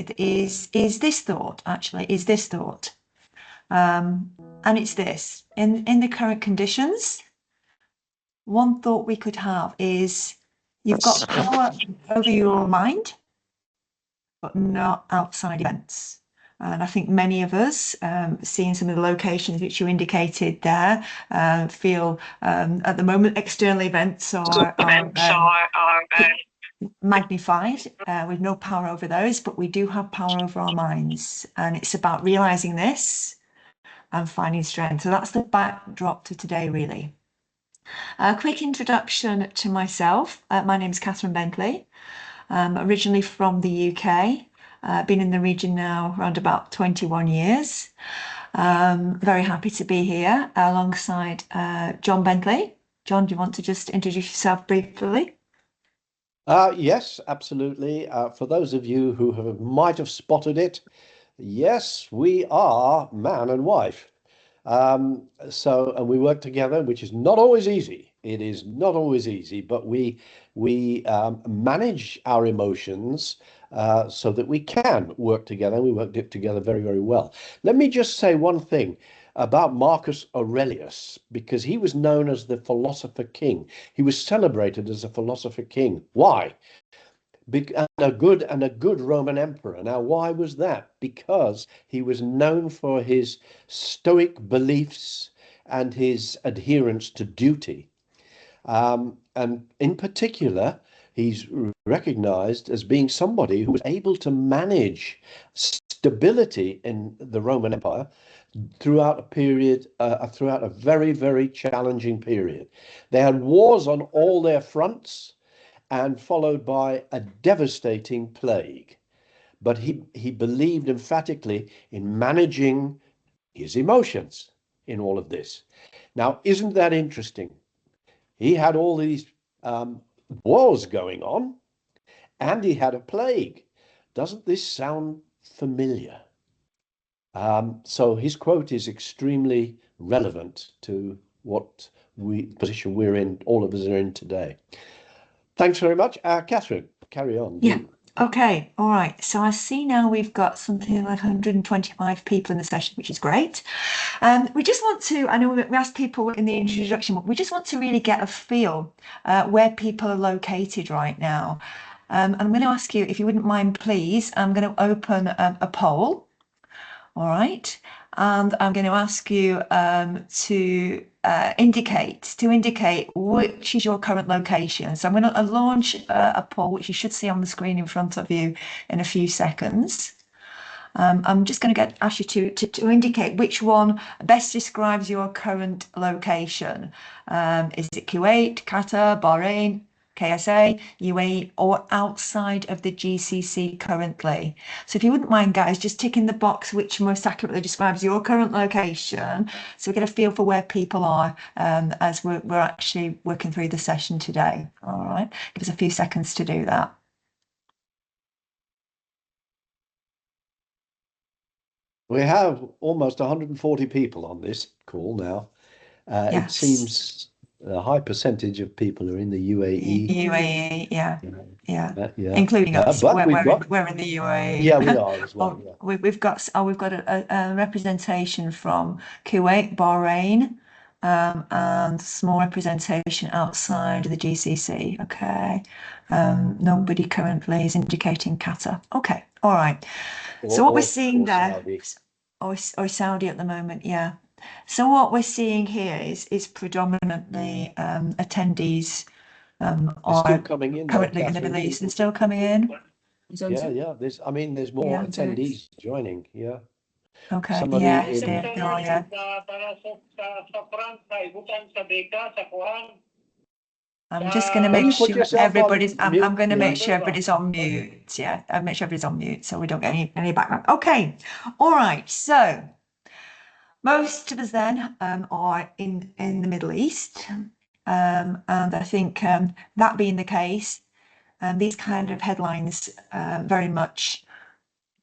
with is this thought, actually, is this thought. And it's this, in the current conditions, one thought we could have is you've got power over your mind, but not outside events. And I think many of us, seeing some of the locations which you indicated there, feel at the moment external events are magnified. We've no power over those, but we do have power over our minds. And it's about realizing this and finding strength. So that's the backdrop to today, really. A quick introduction to myself. My name is Catherine Bentley. Originally from the UK. Been in the region now around about 21 years. Very happy to be here alongside John Bentley. John, do you want to just introduce yourself briefly? Yes, absolutely. For those of you who might have spotted it, yes, we are man and wife. And we work together, which is not always easy. It is not always easy, but we manage our emotions so that we can work together. We work together very, very well. Let me just say one thing about Marcus Aurelius, because he was known as the philosopher king. He was celebrated as a philosopher king. Why? And a good Roman emperor. Now, why was that? Because he was known for his stoic beliefs and his adherence to duty. And in particular, he's recognized as being somebody who was able to manage stability in the Roman Empire throughout a very, very challenging period. They had wars on all their fronts and followed by a devastating plague. But he believed emphatically in managing his emotions in all of this. Now, isn't that interesting? He had all these wars going on, and he had a plague. Doesn't this sound familiar? So his quote is extremely relevant to what position we're in, all of us are in today. Thanks very much. Catherine, carry on. Yeah. Okay. All right. So I see now we've got something like 125 people in the session, which is great. We just want to, I know we asked people in the introduction, but we just want to really get a feel where people are located right now. I'm going to ask you, if you wouldn't mind, please, I'm going to open a poll. All right. And I'm going to ask you to indicate which is your current location. So I'm going to launch a poll, which you should see on the screen in front of you in a few seconds. I'm just going to ask you to indicate which one best describes your current location. Is it Kuwait, Qatar, Bahrain, KSA, UAE, or outside of the GCC currently? So if you wouldn't mind, guys, just tick in the box which most accurately describes your current location, so we get a feel for where people are as we're actually working through the session today. All right, give us a few seconds to do that. We have almost 140 people on this call now. It seems a high percentage of people are in the UAE. UAE, yeah. Including us. But we're in the UAE. Yeah, we are as well. Yeah. We've got a representation from Kuwait, Bahrain, and small representation outside the GCC. Okay. Nobody currently is indicating Qatar. Okay. All right. So what we're seeing there, or Saudi at the moment, yeah. So what we're seeing here is predominantly attendees are still coming in currently in the Middle East and still coming in. Yeah. There's more attendees joining. Yeah. Okay. Somebody yeah. I'm just going to make sure everybody's. I'm going to make sure everybody's on mute. Yeah, I'll make sure everybody's on mute so we don't get any background. Okay. All right. So most of us then are in the Middle East, and I think that being the case, these kind of headlines very much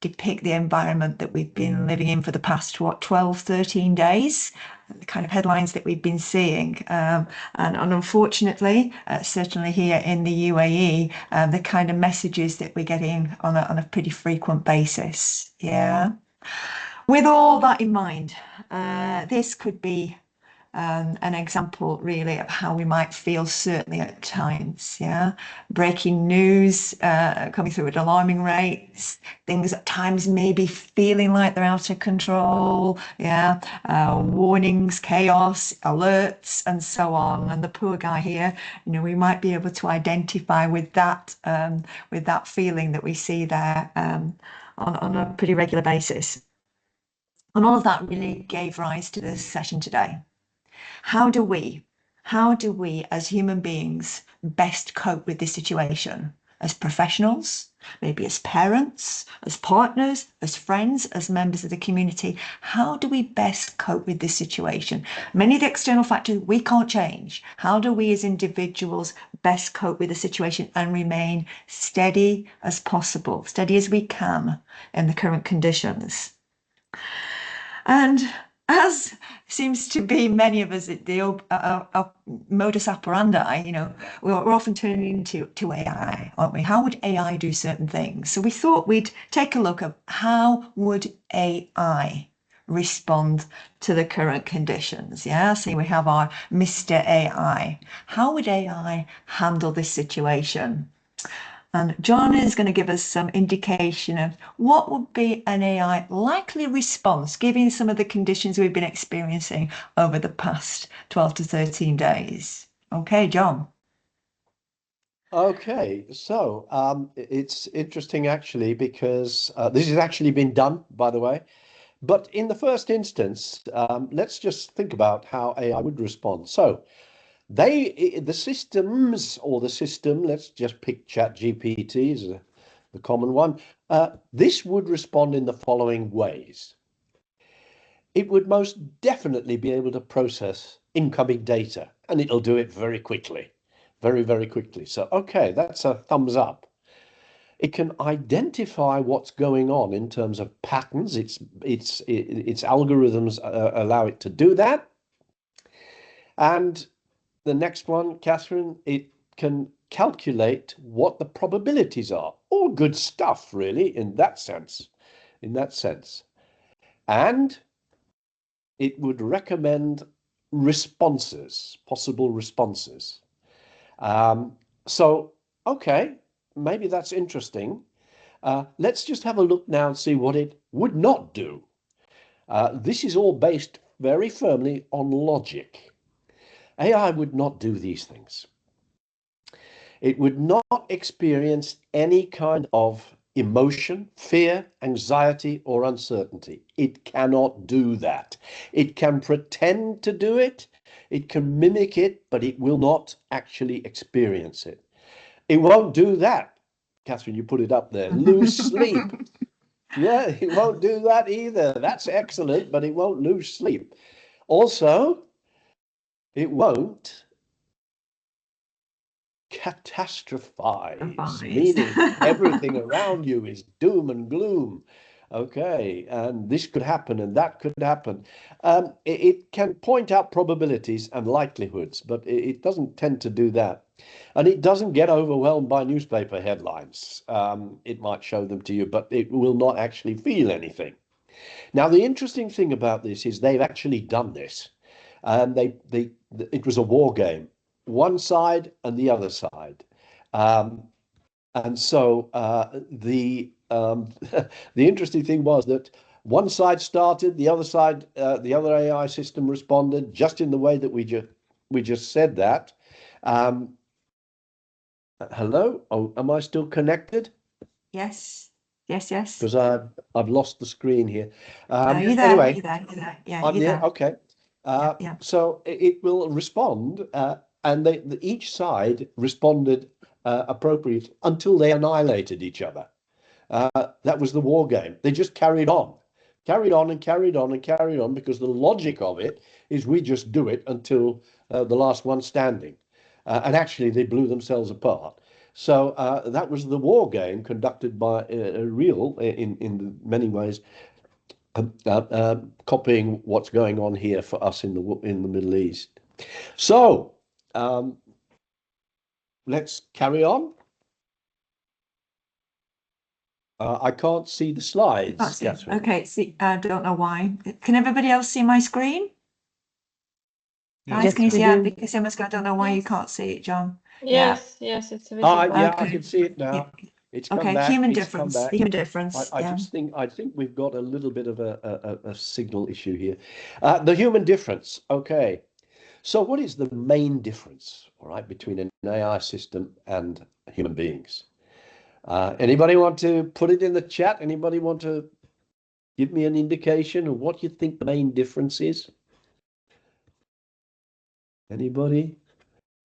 depict the environment that we've been living in for the past 12, 13 days. the kind of headlines that we've been seeing. And unfortunately, certainly here in the UAE, the kind of messages that we're getting on a pretty frequent basis. Yeah. With all that in mind, this could be an example really of how we might feel certainly at times. Yeah, breaking news coming through at alarming rates, things at times maybe feeling like they're out of control. Yeah, warnings, chaos, alerts, and so on. And the poor guy here, we might be able to identify with that feeling that we see there on a pretty regular basis. And all of that really gave rise to this session today. How do we, as human beings, best cope with this situation? As professionals, maybe as parents, as partners, as friends, as members of the community, how do we best cope with this situation? Many of the external factors we can't change. How do we as individuals best cope with the situation and remain steady as possible, steady as we can in the current conditions? And as seems to be many of us, the modus operandi, we're often turning to AI, aren't we? How would AI do certain things? So we thought we'd take a look at how would AI respond to the current conditions. Yeah, so we have our Mr. AI. How would AI handle this situation? And John is going to give us some indication of what would be an AI likely response, given some of the conditions we've been experiencing over the past 12 to 13 days. Okay, John. Okay, so it's interesting actually because this has actually been done, by the way. But in the first instance, let's just think about how AI would respond. So the systems or the system, let's just pick ChatGPT as the common one. This would respond in the following ways. It would most definitely be able to process incoming data, and it'll do it very quickly, very, very quickly. So, okay, that's a thumbs up. It can identify what's going on in terms of patterns. Its algorithms allow it to do that. And the next one, Catherine, it can calculate what the probabilities are. All good stuff, really, in that sense. In that sense. And it would recommend responses, possible responses. So, okay, maybe that's interesting. Let's just have a look now and see what it would not do. This is all based very firmly on logic. AI would not do these things. It would not experience any kind of emotion, fear, anxiety, or uncertainty. It cannot do that. It can pretend to do it, it can mimic it, but it will not actually experience it. It won't do that. Catherine, you put it up there. Lose sleep. Yeah, it won't do that either. That's excellent, but it won't lose sleep. Also, it won't catastrophize, meaning everything around you is doom and gloom. Okay, and this could happen and that could happen. It can point out probabilities and likelihoods, but it doesn't tend to do that. And it doesn't get overwhelmed by newspaper headlines. It might show them to you, but it will not actually feel anything. Now, the interesting thing about this is they've actually done this. And it was a war game, one side and the other side. And so the interesting thing was that one side started, the other side, the other AI system responded just in the way that we just said that. Hello? Oh, am I still connected? Yes. Yes, yes. Because I've lost the screen here. No, you're there. Anyway, You're there. You're there. Yeah, I'm you're there. there. Okay. Yeah. So it will respond, and each side responded appropriate until they annihilated each other. That was the war game. They just carried on, carried on and carried on and carried on because the logic of it is we just do it until the last one standing. And actually, they blew themselves apart. So that was the war game conducted by real, in many ways, copying what's going on here for us in the Middle East. So let's carry on. I can't see the slides, Catherine. Okay, see, I don't know why. Can everybody else see my screen? Guys, Yes, can you we see do. it? Because I don't know why you can't see it, John. Yes, it's visible. Yeah, I Okay. can see it now. It's come Okay, back. human It's come difference. back. The human difference. I Yeah. just think we've got a little bit of a signal issue here. The human difference. Okay. So what is the main difference, all right, between an AI system and human beings? Anybody want to put it in the chat? Anybody want to give me an indication of what you think the main difference is? Anybody?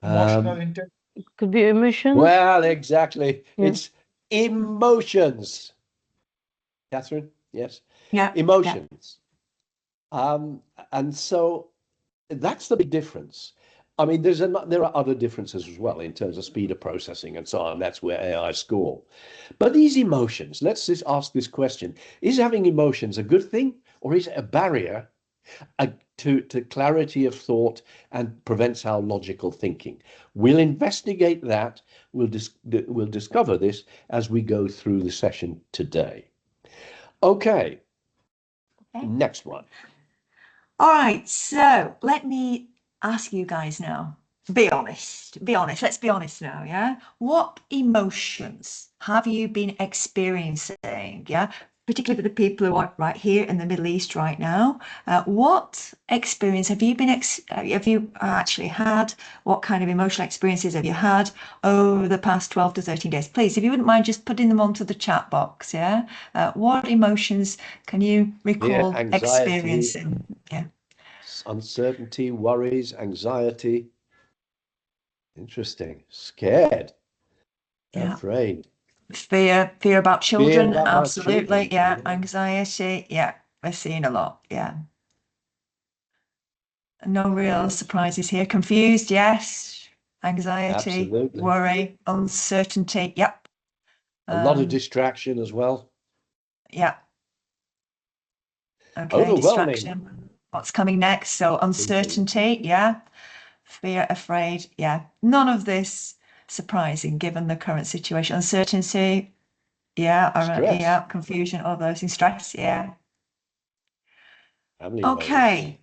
Emotional intelligence. It could be emotions. Well, exactly. Yeah. It's emotions. Catherine, yes? Yeah. Emotions. And so that's the big difference. I mean, there are other differences as well in terms of speed of processing and so on. That's where AI score. But these emotions, let's just ask this question. Is having emotions a good thing, or is it a barrier to clarity of thought and prevents our logical thinking? We'll investigate that. We'll discover this as we go through the session today. Okay. Next one. All right, so let me ask you guys now. Be honest. Let's be honest now, yeah? What emotions have you been experiencing, yeah? Particularly for the people who are right here in the Middle East right now. What experience have you actually had? What kind of emotional experiences have you had over the past 12 to 13 days? Please, if you wouldn't mind just putting them onto the chat box, yeah? What emotions can you recall anxiety, experiencing? Yeah. uncertainty, worries, anxiety. Interesting. Scared, Yeah. afraid. Fear about children, about absolutely. children. Yeah. Anxiety, yeah. We're seeing a lot. Yeah. No real surprises here. Confused, yes. Anxiety, Absolutely. worry, uncertainty. Yep. A lot of distraction as well. Yeah. Okay, Overwhelming. distraction. What's coming next? So uncertainty, yeah. Fear, afraid, yeah. None of this surprising given the current situation. Uncertainty, yeah. Stress. Yeah. Confusion, all those in stress, yeah. Family Okay.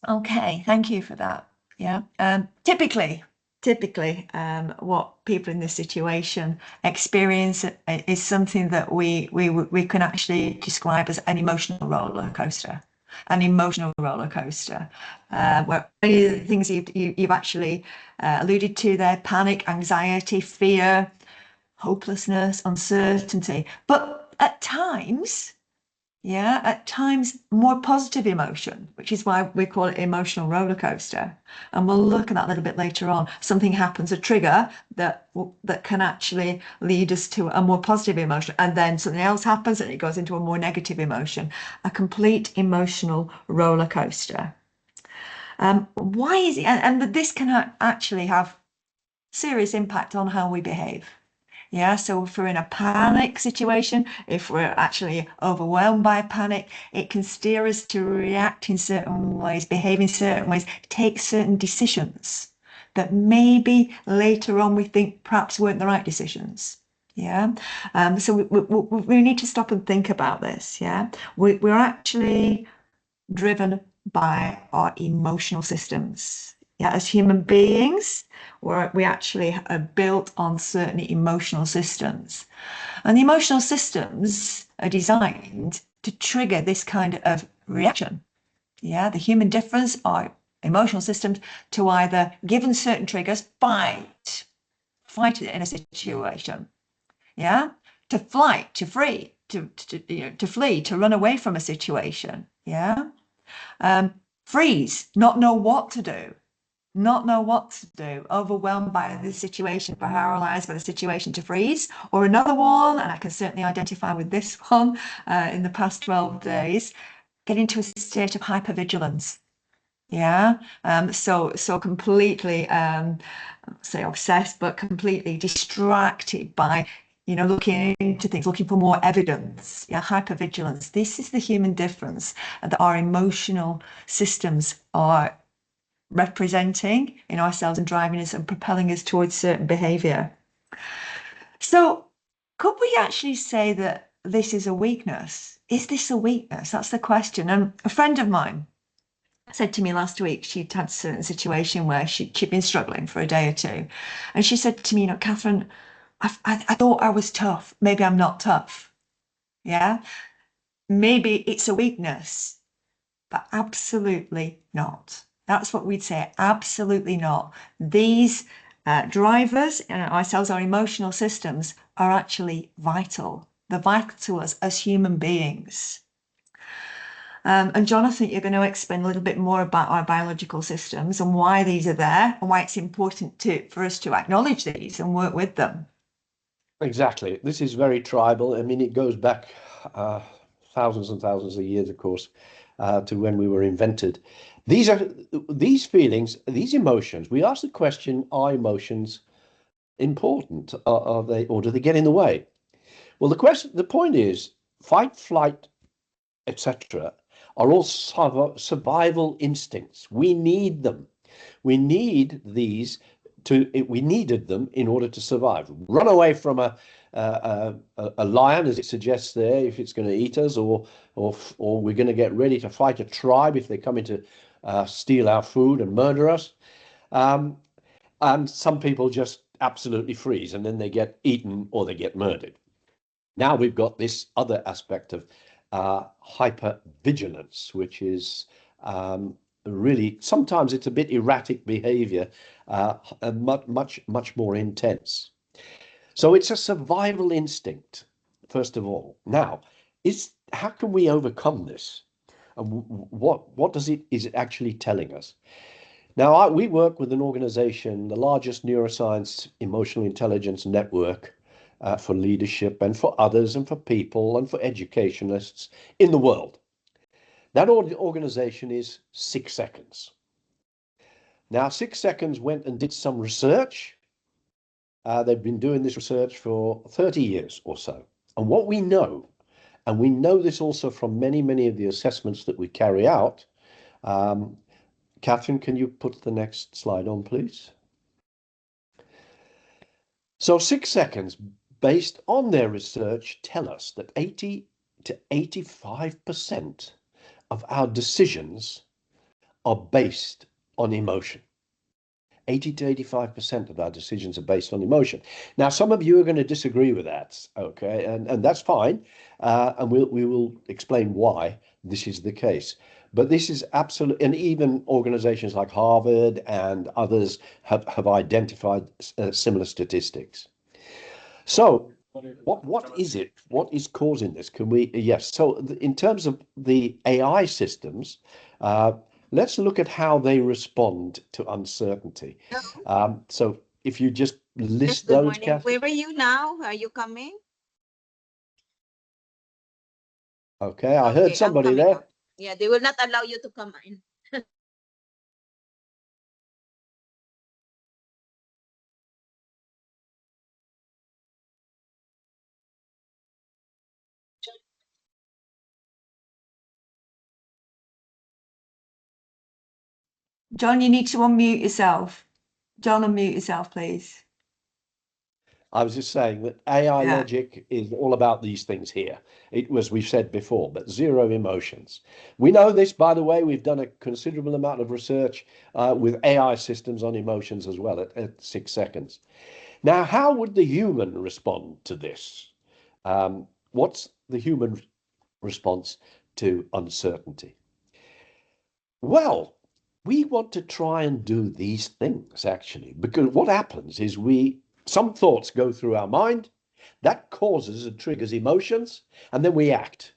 Okay, thank you for that. Yeah. Typically, what people in this situation experience is something that we can actually describe as an emotional roller coaster. An emotional roller coaster, where many of the things you've actually alluded to there: panic, anxiety, fear, hopelessness, uncertainty. But at times, more positive emotion, which is why we call it emotional roller coaster. And we'll look at that a little bit later on. Something happens, a trigger that can actually lead us to a more positive emotion, and then something else happens and it goes into a more negative emotion. A complete emotional roller coaster. Why is it? And this can actually have serious impact on how we behave. Yeah, so if we're in a panic situation, if we're actually overwhelmed by panic, it can steer us to react in certain ways, behave in certain ways, take certain decisions that maybe later on we think perhaps weren't the right decisions. Yeah, so we need to stop and think about this. Yeah, we're actually driven by our emotional systems. Yeah, as human beings, we actually are built on certain emotional systems. And the emotional systems are designed to trigger this kind of reaction. Yeah, the human difference are emotional systems to either, given certain triggers, fight it in a situation. Yeah, to flight, to flee, to flee, to run away from a situation. Yeah. Freeze, not know what to do, overwhelmed by the situation, paralyzed by the situation, to freeze. Or another one, and I can certainly identify with this one in the past 12 days, get into a state of hypervigilance. Yeah. So completely, say obsessed, but completely distracted by looking into things, looking for more evidence, hypervigilance. This is the human difference that our emotional systems are representing in ourselves and driving us and propelling us towards certain behavior. So could we actually say that this is a weakness? Is this a weakness? That's the question. And a friend of mine said to me last week, she'd had a certain situation where she'd been struggling for a day or two. And she said to me, Catherine, I thought I was tough. Maybe I'm not tough. Yeah. Maybe it's a weakness, but absolutely not. That's what we'd say. Absolutely not. These drivers, ourselves, our emotional systems, are actually vital. They're vital to us as human beings. And John, I think you're going to explain a little bit more about our biological systems and why these are there and why it's important for us to acknowledge these and work with them. Exactly. This is very tribal. I mean, it goes back thousands and thousands of years, of course, to when we were invented. These feelings, these emotions. We ask the question: are emotions important? Are they, or do they get in the way? Well, the point is, fight, flight, etc., are all survival instincts. We need them. We need these we needed them in order to survive. Run away from a lion, as it suggests there, if it's going to eat us, or we're going to get ready to fight a tribe if they come in to steal our food and murder us. And some people just absolutely freeze, and then they get eaten or they get murdered. Now we've got this other aspect of hypervigilance, which is really, sometimes it's a bit erratic behavior, and much more intense. So it's a survival instinct, first of all. Now, how can we overcome this? And what is it actually telling us? Now, we work with an organization, the largest neuroscience emotional intelligence network for leadership and for others and for people and for educationalists in the world. That organization is 6 Seconds. Now, 6 Seconds went and did some research. They've been doing this research for 30 years or so. And what we know, and we know this also from many of the assessments that we carry out. Catherine, can you put the next slide on, please? So 6 Seconds, based on their research, tell us that 80 to 85% of our decisions are based on emotion. 80 to 85% of our decisions are based on emotion. Now, some of you are going to disagree with that, okay, and that's fine, and we will explain why this is the case. But this is absolute, and even organizations like Harvard and others have identified similar statistics. So what is it? What is causing this? Can we, yes. So in terms of the AI systems, let's look at how they respond to uncertainty. So if you just list those, Kathy. Where are you now? Are you coming? Okay, I heard somebody there. Out. Yeah, they will not allow you to come in. John, you need to unmute yourself. John, unmute yourself, please. I was just saying that AI logic is all about these things here. It was, we've said before, but zero emotions. We know this, by the way. We've done a considerable amount of research with AI systems on emotions as well at 6 Seconds. Now, how would the human respond to this? What's the human response to uncertainty? Well, we want to try and do these things, actually, because what happens is some thoughts go through our mind, that causes and triggers emotions, and then we act.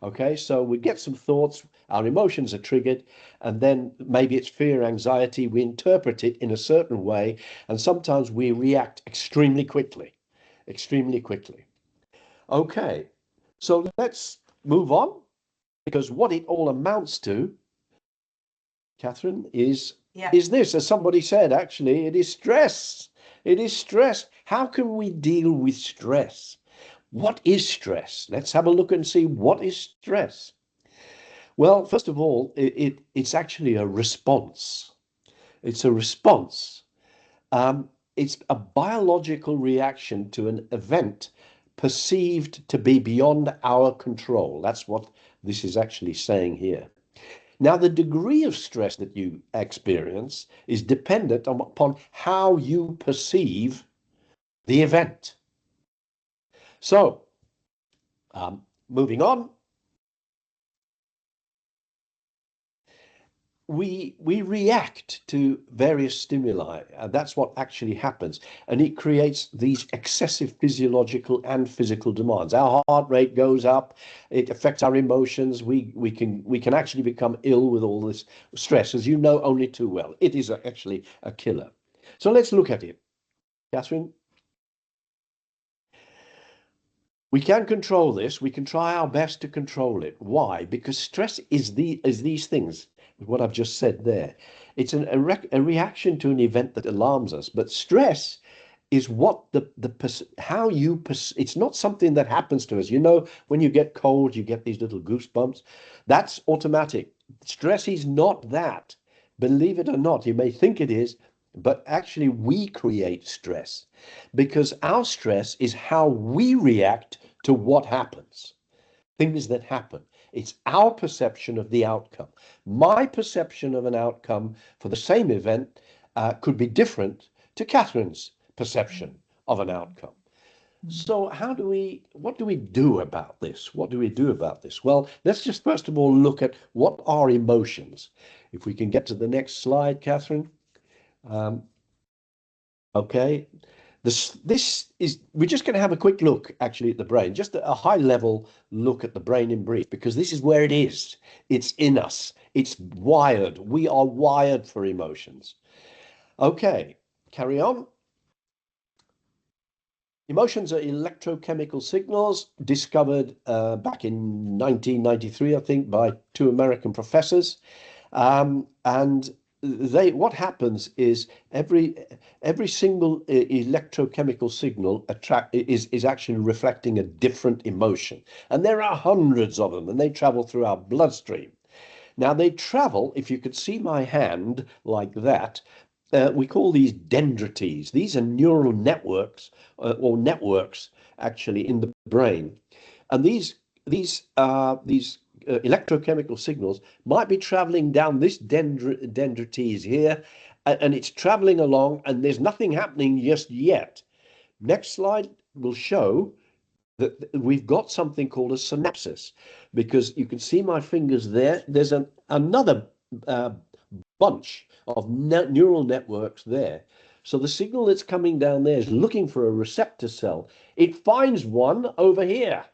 Okay, so we get some thoughts, our emotions are triggered, and then maybe it's fear, anxiety, we interpret it in a certain way, and sometimes we react extremely quickly. Okay, so let's move on, because what it all amounts to, Catherine, is this, as somebody said, actually, it is stress. It is stress. How can we deal with stress? What is stress? Let's have a look and see what is stress. Well, first of all, it's actually a response. It's a response. It's a biological reaction to an event perceived to be beyond our control. That's what this is actually saying here. Now, the degree of stress that you experience is dependent upon how you perceive the event. So, moving on, we react to various stimuli. That's what actually happens, and it creates these excessive physiological and physical demands. Our heart rate goes up. It affects our emotions. We can actually become ill with all this stress, as you know only too well. It is actually a killer. So let's look at it, Catherine. We can control this. We can try our best to control it. Why? Because stress is these things, what I've just said there. It's a reaction to an event that alarms us. But stress is what how you it's not something that happens to us. You know, when you get cold, you get these little goosebumps. That's automatic. Stress is not that. Believe it or not, you may think it is, but actually we create stress, because our stress is how we react to what happens, things that happen. It's our perception of the outcome. My perception of an outcome for the same event could be different to Catherine's perception of an outcome. So what do we do about this? What do we do about this? Well, let's just first of all look at what are emotions. If we can get to the next slide, Catherine. Okay, we're just going to have a quick look actually at the brain, just a high level look at the brain in brief, because this is where it is. It's in us. It's wired. We are wired for emotions. Okay, carry on. Emotions are electrochemical signals discovered back in 1993, I think, by two American professors. And what happens is every single electrochemical signal is actually reflecting a different emotion, and there are hundreds of them, and they travel through our bloodstream. Now they travel, if you could see my hand like that, we call these dendrites. These are neural networks or networks actually in the brain, and these electrochemical signals might be traveling down this dendrites here, and it's traveling along, and there's nothing happening just yet. Next slide will show that we've got something called a synapsis, because you can see my fingers there. There's another bunch of neural networks there. So the signal that's coming down there is looking for a receptor cell. It finds one over here.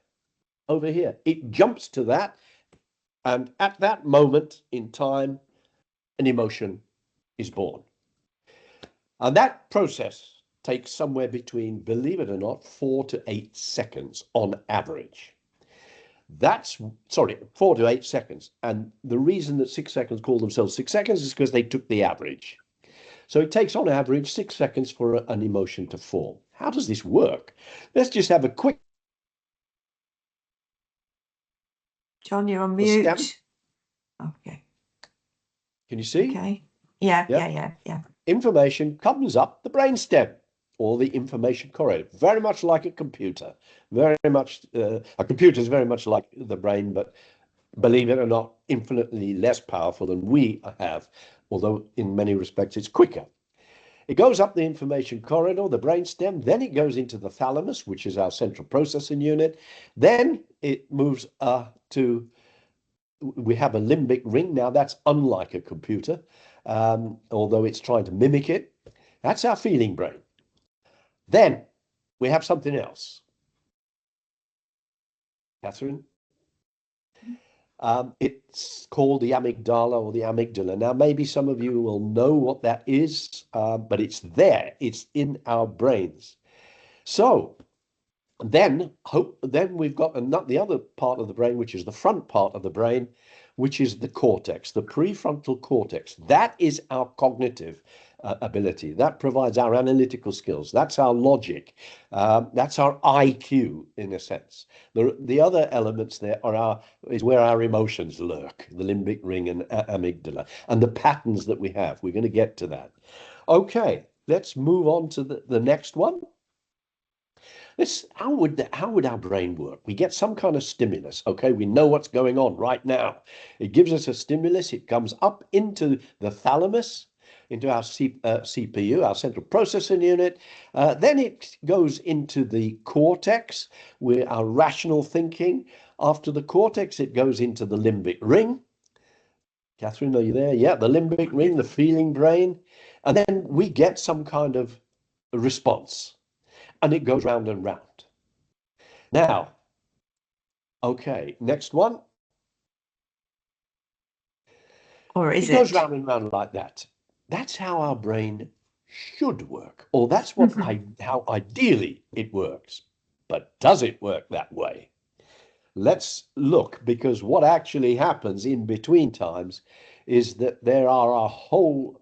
Over here. It jumps to that, and at that moment in time, an emotion is born. And that process takes somewhere between, believe it or not, 4 to 8 seconds on average. 4 to 8 seconds. And the reason that 6 seconds call themselves 6 seconds is because they took the average. So it takes on average 6 seconds for an emotion to form. How does this work? Let's just have a quick. John, you're on mute. Okay. Can you see? Okay. Yeah. Information comes up the brainstem, or the information corridor, very much like a computer. Very much, a computer is very much like the brain, but believe it or not, infinitely less powerful than we have, although in many respects it's quicker. It goes up the information corridor, the brainstem, then it goes into the thalamus, which is our central processing unit. Then it moves we have a limbic ring. Now that's unlike a computer, although it's trying to mimic it. That's our feeling brain. Then we have something else. Catherine? It's called the amygdala or the amygdala. Now, maybe some of you will know what that is, but it's there. It's in our brains. So then we've got the other part of the brain, which is the front part of the brain, which is the cortex, the prefrontal cortex. That is our cognitive ability. That provides our analytical skills. That's our logic. That's our IQ, in a sense. The other elements there is where our emotions lurk, the limbic ring and amygdala, and the patterns that we have. We're going to get to that. Okay, let's move on to the next one. How would our brain work? We get some kind of stimulus. Okay, we know what's going on right now. It gives us a stimulus. It comes up into the thalamus, into our CPU, our central processing unit. Then it goes into the cortex, where our rational thinking. After the cortex, it goes into the limbic ring. Catherine, are you there? Yeah, the limbic ring, the feeling brain. And then we get some kind of response. And it goes round and round. Now, okay, next one. Or is it? It goes round and round like that. That's how our brain should work, or that's what how ideally it works. But does it work that way? Let's look, because what actually happens in between times is that there are a whole,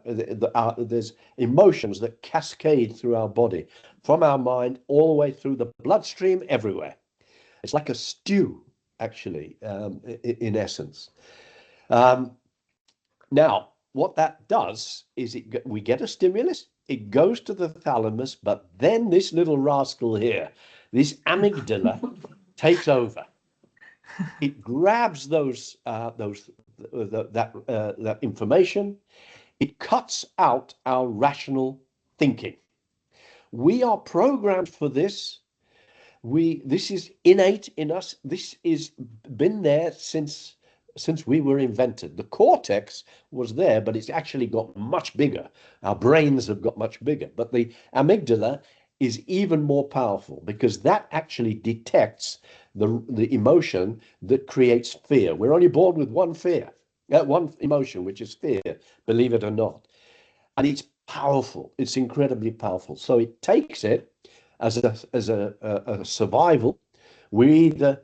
there's emotions that cascade through our body, from our mind all the way through the bloodstream everywhere. It's like a stew, actually, in essence. Now, what that does is we get a stimulus, it goes to the thalamus, but then this little rascal here, this amygdala, takes over. It grabs that information. It cuts out our rational thinking. We are programmed for this. This is innate in us. This is been there since we were invented. The cortex was there, but it's actually got much bigger. Our brains have got much bigger, but the amygdala is even more powerful, because that actually detects the emotion that creates fear. We're only born with one emotion, which is fear, believe it or not. And it's powerful. It's incredibly powerful. So it takes it as a survival. We either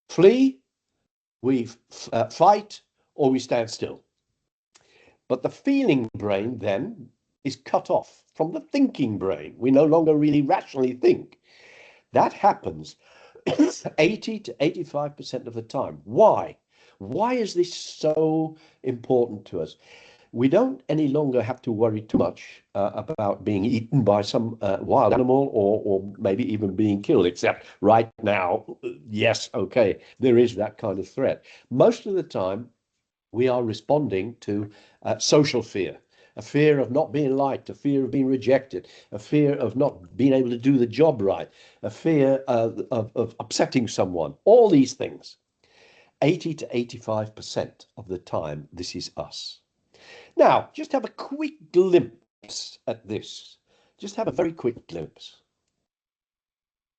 flee, we fight, or we stand still. But the feeling brain then is cut off from the thinking brain. We no longer really rationally think. That happens 80 to 85% of the time. Why? Why is this so important to us? We don't any longer have to worry too much about being eaten by some wild animal, or maybe even being killed, except right now, yes, okay, there is that kind of threat. Most of the time, we are responding to social fear, a fear of not being liked, a fear of being rejected, a fear of not being able to do the job right, a fear of upsetting someone, all these things. 80 to 85% of the time, this is us. Now, just have a quick glimpse at this. Just have a very quick glimpse.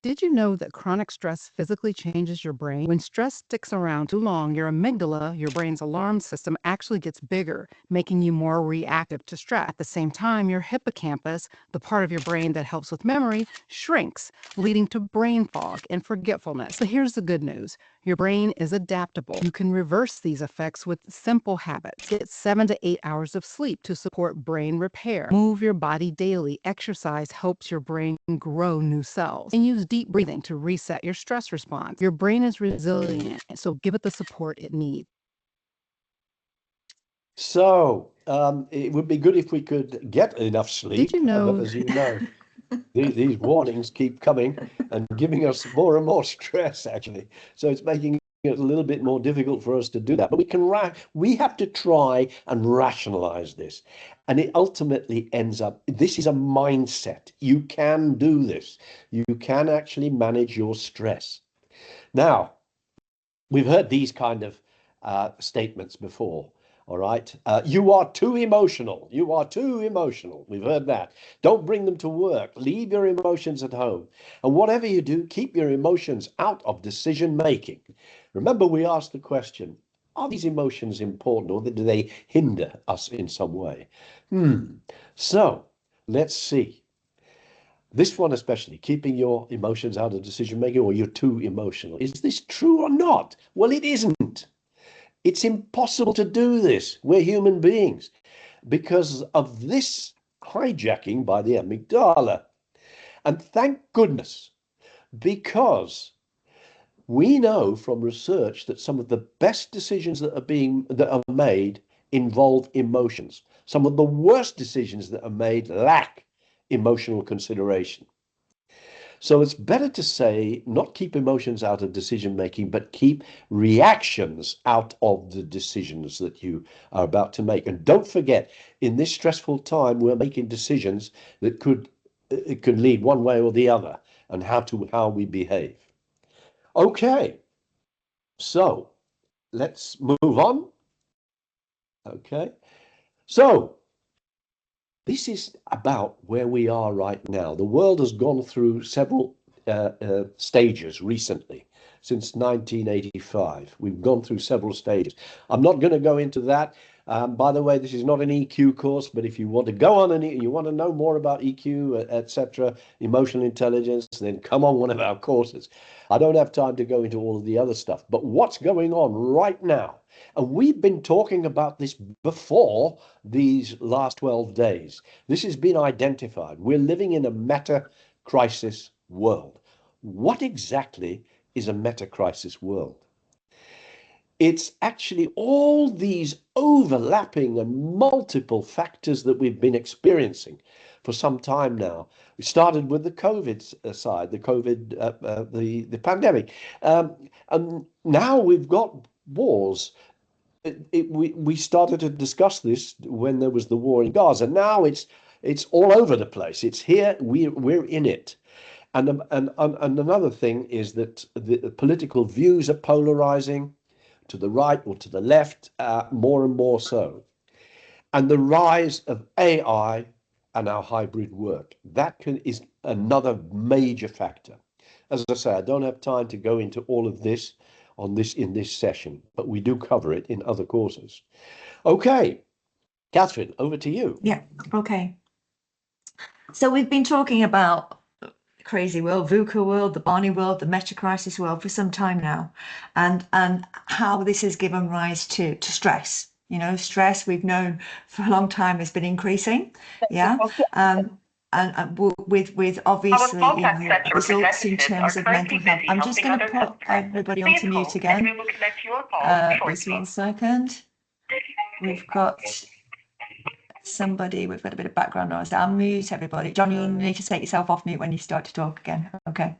Did you know that chronic stress physically changes your brain? When stress sticks around too long, your amygdala, your brain's alarm system, actually gets bigger, making you more reactive to stress. At the same time, your hippocampus, the part of your brain that helps with memory, shrinks, leading to brain fog and forgetfulness. But here's the good news. Your brain is adaptable. You can reverse these effects with simple habits. Get 7 to 8 hours of sleep to support brain repair. Move your body daily. Exercise helps your brain grow new cells. And use deep breathing to reset your stress response. Your brain is resilient, so give it the support it needs. So it would be good if we could get enough sleep. Did you know? As you know, these warnings keep coming and giving us more and more stress, actually. So it's making it a little bit more difficult for us to do that. But we have to try and rationalize this. And it ultimately ends up, this is a mindset. You can do this. You can actually manage your stress. Now, we've heard these kind of statements before. All right. You are too emotional. You are too emotional. We've heard that. Don't bring them to work. Leave your emotions at home. And whatever you do, keep your emotions out of decision making. Remember, we asked the question, are these emotions important, or do they hinder us in some way? So let's see. This one especially, keeping your emotions out of decision making, or you're too emotional. Is this true or not? Well, it isn't. It's impossible to do this. We're human beings. because of this hijacking by the amygdala. And thank goodness, because we know from research that some of the best decisions that are made involve emotions. Some of the worst decisions that are made lack emotional consideration. So it's better to say not keep emotions out of decision making, but keep reactions out of the decisions that you are about to make. And don't forget, in this stressful time, we're making decisions that could lead one way or the other, and how we behave. Okay, so let's move on. Okay, so this is about where we are right now. The world has gone through several stages recently. Since 1985, we've gone through several stages. I'm not going to go into that. By the way, this is not an EQ course, but if you want to go on and you want to know more about EQ, etc., emotional intelligence, then come on one of our courses. I don't have time to go into all of the other stuff, but what's going on right now? And we've been talking about this before these last 12 days. This has been identified. We're living in a meta crisis world. What exactly is a meta crisis world? It's actually all these overlapping and multiple factors that we've been experiencing for some time now. We started with the COVID side, the pandemic, and now we've got wars. We started to discuss this when there was the war in Gaza. Now it's all over the place. It's here. We're in it. And another thing is that the political views are polarizing to the right or to the left, more and more so. And the rise of AI and our hybrid work, is another major factor. As I say, I don't have time to go into all of this in this session, but we do cover it in other courses. Okay, Catherine, over to you. Yeah, okay. So we've been talking about the crazy world, VUCA world, the Barney world, the meta crisis world for some time now, and how this has given rise to stress. You know, stress we've known for a long time has been increasing. Yeah. And with obviously, you know, results in terms of mental health. I'm just going to put everybody onto mute again. Just 1 second. We've got somebody, we've got a bit of background noise. I'll mute everybody. John, you need to take yourself off mute when you start to talk again. Okay.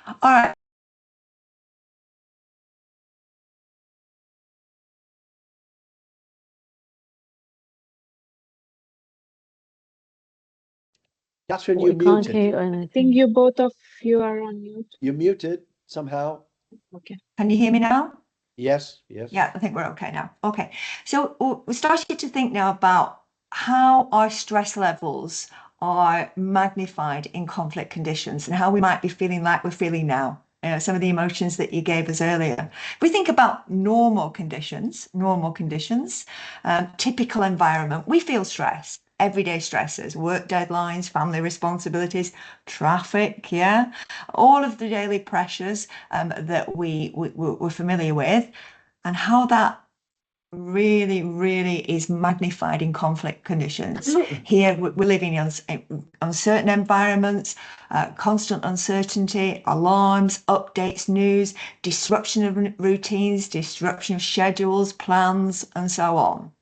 All right. Catherine, We you're can't muted. hear I think anything. you both of you are on mute. You're muted somehow. Okay. Can you hear me now? Yes, yes. Yeah, I think we're okay now. Okay. So we're starting to think now about how our stress levels are magnified in conflict conditions and how we might be feeling like we're feeling now. You know, some of the emotions that you gave us earlier. If we think about normal conditions, typical environment, we feel stress. Everyday stresses, work deadlines, family responsibilities, traffic, yeah, all of the daily pressures that we're familiar with, and how that really is magnified in conflict conditions. Here we're living in uncertain environments, constant uncertainty, alarms, updates, news, disruption of routines, disruption of schedules, plans, and so on.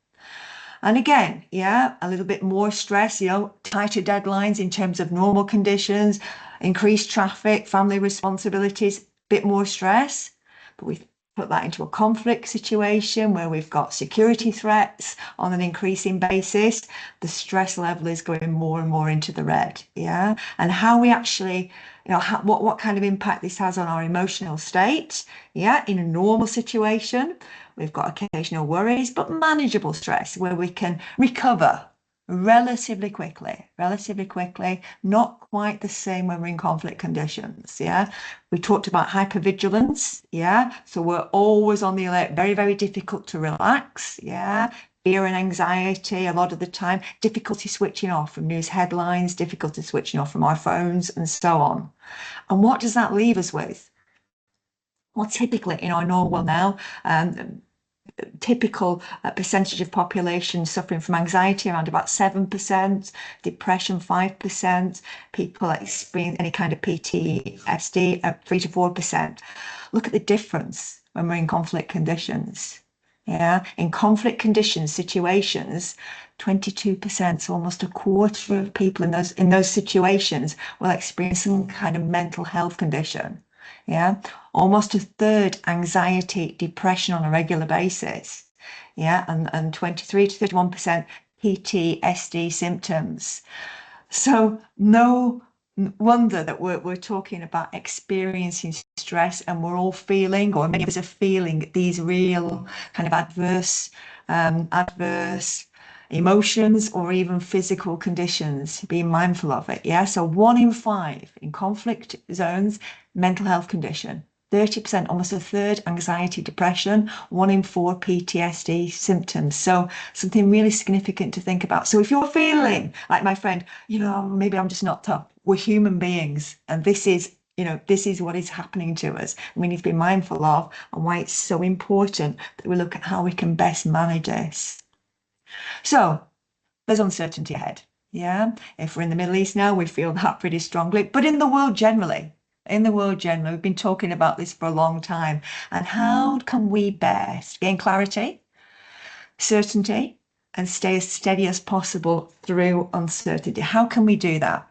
And again, yeah, a little bit more stress, you know, tighter deadlines in terms of normal conditions, increased traffic, family responsibilities, bit more stress. But we've put that into a conflict situation where we've got security threats on an increasing basis. The stress level is going more and more into the red, yeah? And how we actually, you know, what kind of impact this has on our emotional state, yeah, in a normal situation. We've got occasional worries, but manageable stress where we can recover relatively quickly, not quite the same when we're in conflict conditions. Yeah. We talked about hypervigilance. Yeah. So we're always on the alert, very difficult to relax. Yeah. Fear and anxiety a lot of the time, difficulty switching off from news headlines, difficulty switching off from our phones, and so on. And what does that leave us with? Well, typically in our normal world now, typical percentage of population suffering from anxiety, around about 7%, depression 5%, people experience any kind of PTSD at 3 to 4%. Look at the difference when we're in conflict conditions. Yeah, in conflict conditions, situations, 22%, so almost a quarter of people in those situations will experience some kind of mental health condition. Yeah, almost a third anxiety, depression on a regular basis. Yeah, and 23 to 31% PTSD symptoms. So no wonder that we're talking about experiencing stress, and we're all feeling, or many of us are feeling, these real kind of adverse emotions or even physical conditions. Being mindful of it. Yeah, so 1 in 5 in conflict zones, mental health condition. 30%, almost a third, anxiety, depression, 1 in 4 PTSD symptoms. So something really significant to think about. So if you're feeling like my friend, maybe I'm just not tough, we're human beings, and this is what is happening to us, and we need to be mindful of, and why it's so important that we look at how we can best manage this. So there's uncertainty ahead. Yeah, if we're in the Middle East now, we feel that pretty strongly, but in the world generally, we've been talking about this for a long time. And how can we best gain clarity, certainty, and stay as steady as possible through uncertainty? How can we do that?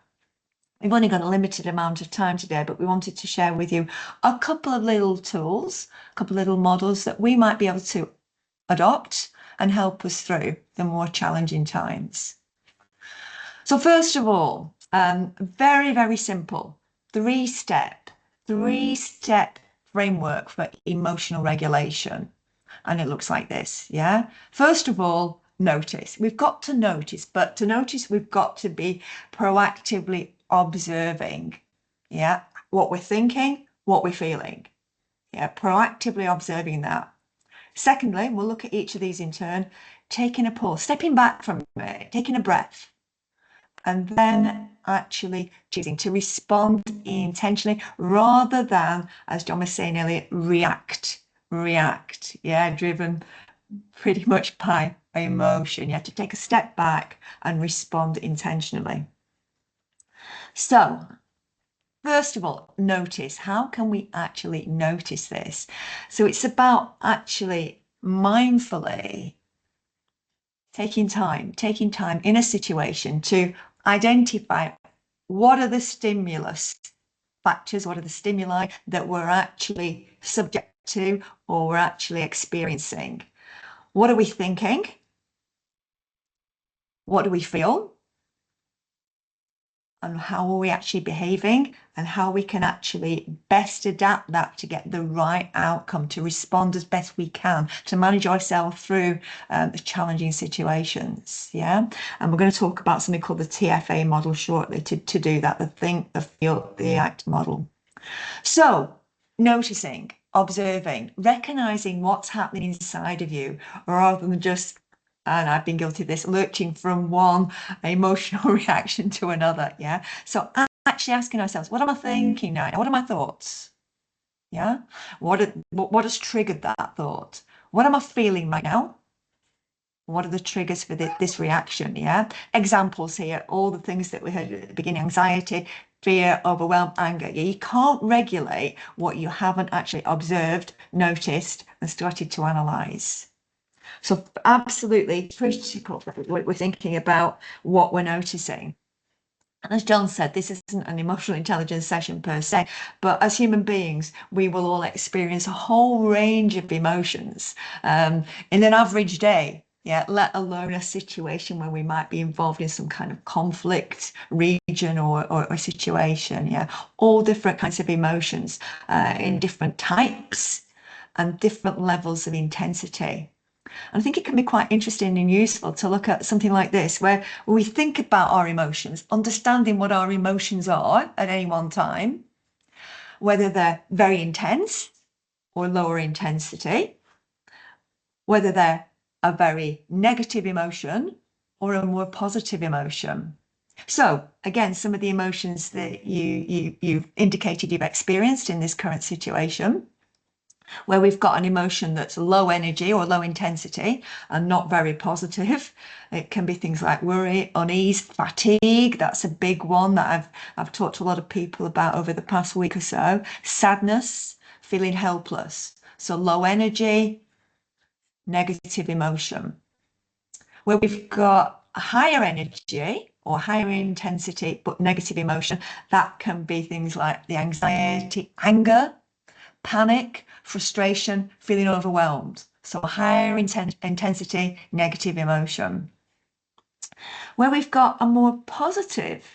We've only got a limited amount of time today, but we wanted to share with you a couple of little tools, a couple of little models that we might be able to adopt and help us through the more challenging times. So first of all, very, very simple, three-step framework for emotional regulation. And it looks like this, yeah? First of all, notice. We've got to notice, but to notice, we've got to be proactively observing, yeah? What we're thinking, what we're feeling. Yeah, proactively observing that. Secondly, we'll look at each of these in turn, taking a pause, stepping back from it, taking a breath, and then actually choosing to respond intentionally rather than, as John was saying earlier, react. Yeah, driven pretty much by emotion. You have to take a step back and respond intentionally. So, first of all, notice. How can we actually notice this? So it's about actually mindfully taking time in a situation to identify what are the stimulus factors, what are the stimuli that we're actually subject to or we're actually experiencing. What are we thinking? What do we feel? And how are we actually behaving, and how we can actually best adapt that to get the right outcome, to respond as best we can, to manage ourselves through challenging situations. Yeah, and we're going to talk about something called the TFA model shortly to do that, the think, the feel, the act model. So noticing, observing, recognizing what's happening inside of you rather than just, and I've been guilty of this, lurching from one emotional reaction to another. Yeah. So actually asking ourselves, what am I thinking now? What are my thoughts? Yeah. What has triggered that thought? What am I feeling right now? What are the triggers for this reaction? Yeah. Examples here, all the things that we heard at the beginning: anxiety, fear, overwhelm, anger. You can't regulate what you haven't actually observed, noticed, and started to analyze. So absolutely critical that we're thinking about what we're noticing. And as John said, this isn't an emotional intelligence session per se, but as human beings, we will all experience a whole range of emotions in an average day. Yeah, let alone a situation where we might be involved in some kind of conflict region or situation. Yeah, all different kinds of emotions in different types and different levels of intensity. And I think it can be quite interesting and useful to look at something like this, where we think about our emotions, understanding what our emotions are at any one time, whether they're very intense or lower intensity, whether they're a very negative emotion or a more positive emotion. So again, some of the emotions that you've indicated you've experienced in this current situation. Where we've got an emotion that's low energy or low intensity and not very positive. It can be things like worry, unease, fatigue. That's a big one that I've talked to a lot of people about over the past week or so. Sadness, feeling helpless. So low energy, negative emotion. Where we've got higher energy or higher intensity but negative emotion, that can be things like the anxiety, anger, panic, frustration, feeling overwhelmed. So higher intensity, negative emotion. Where we've got a more positive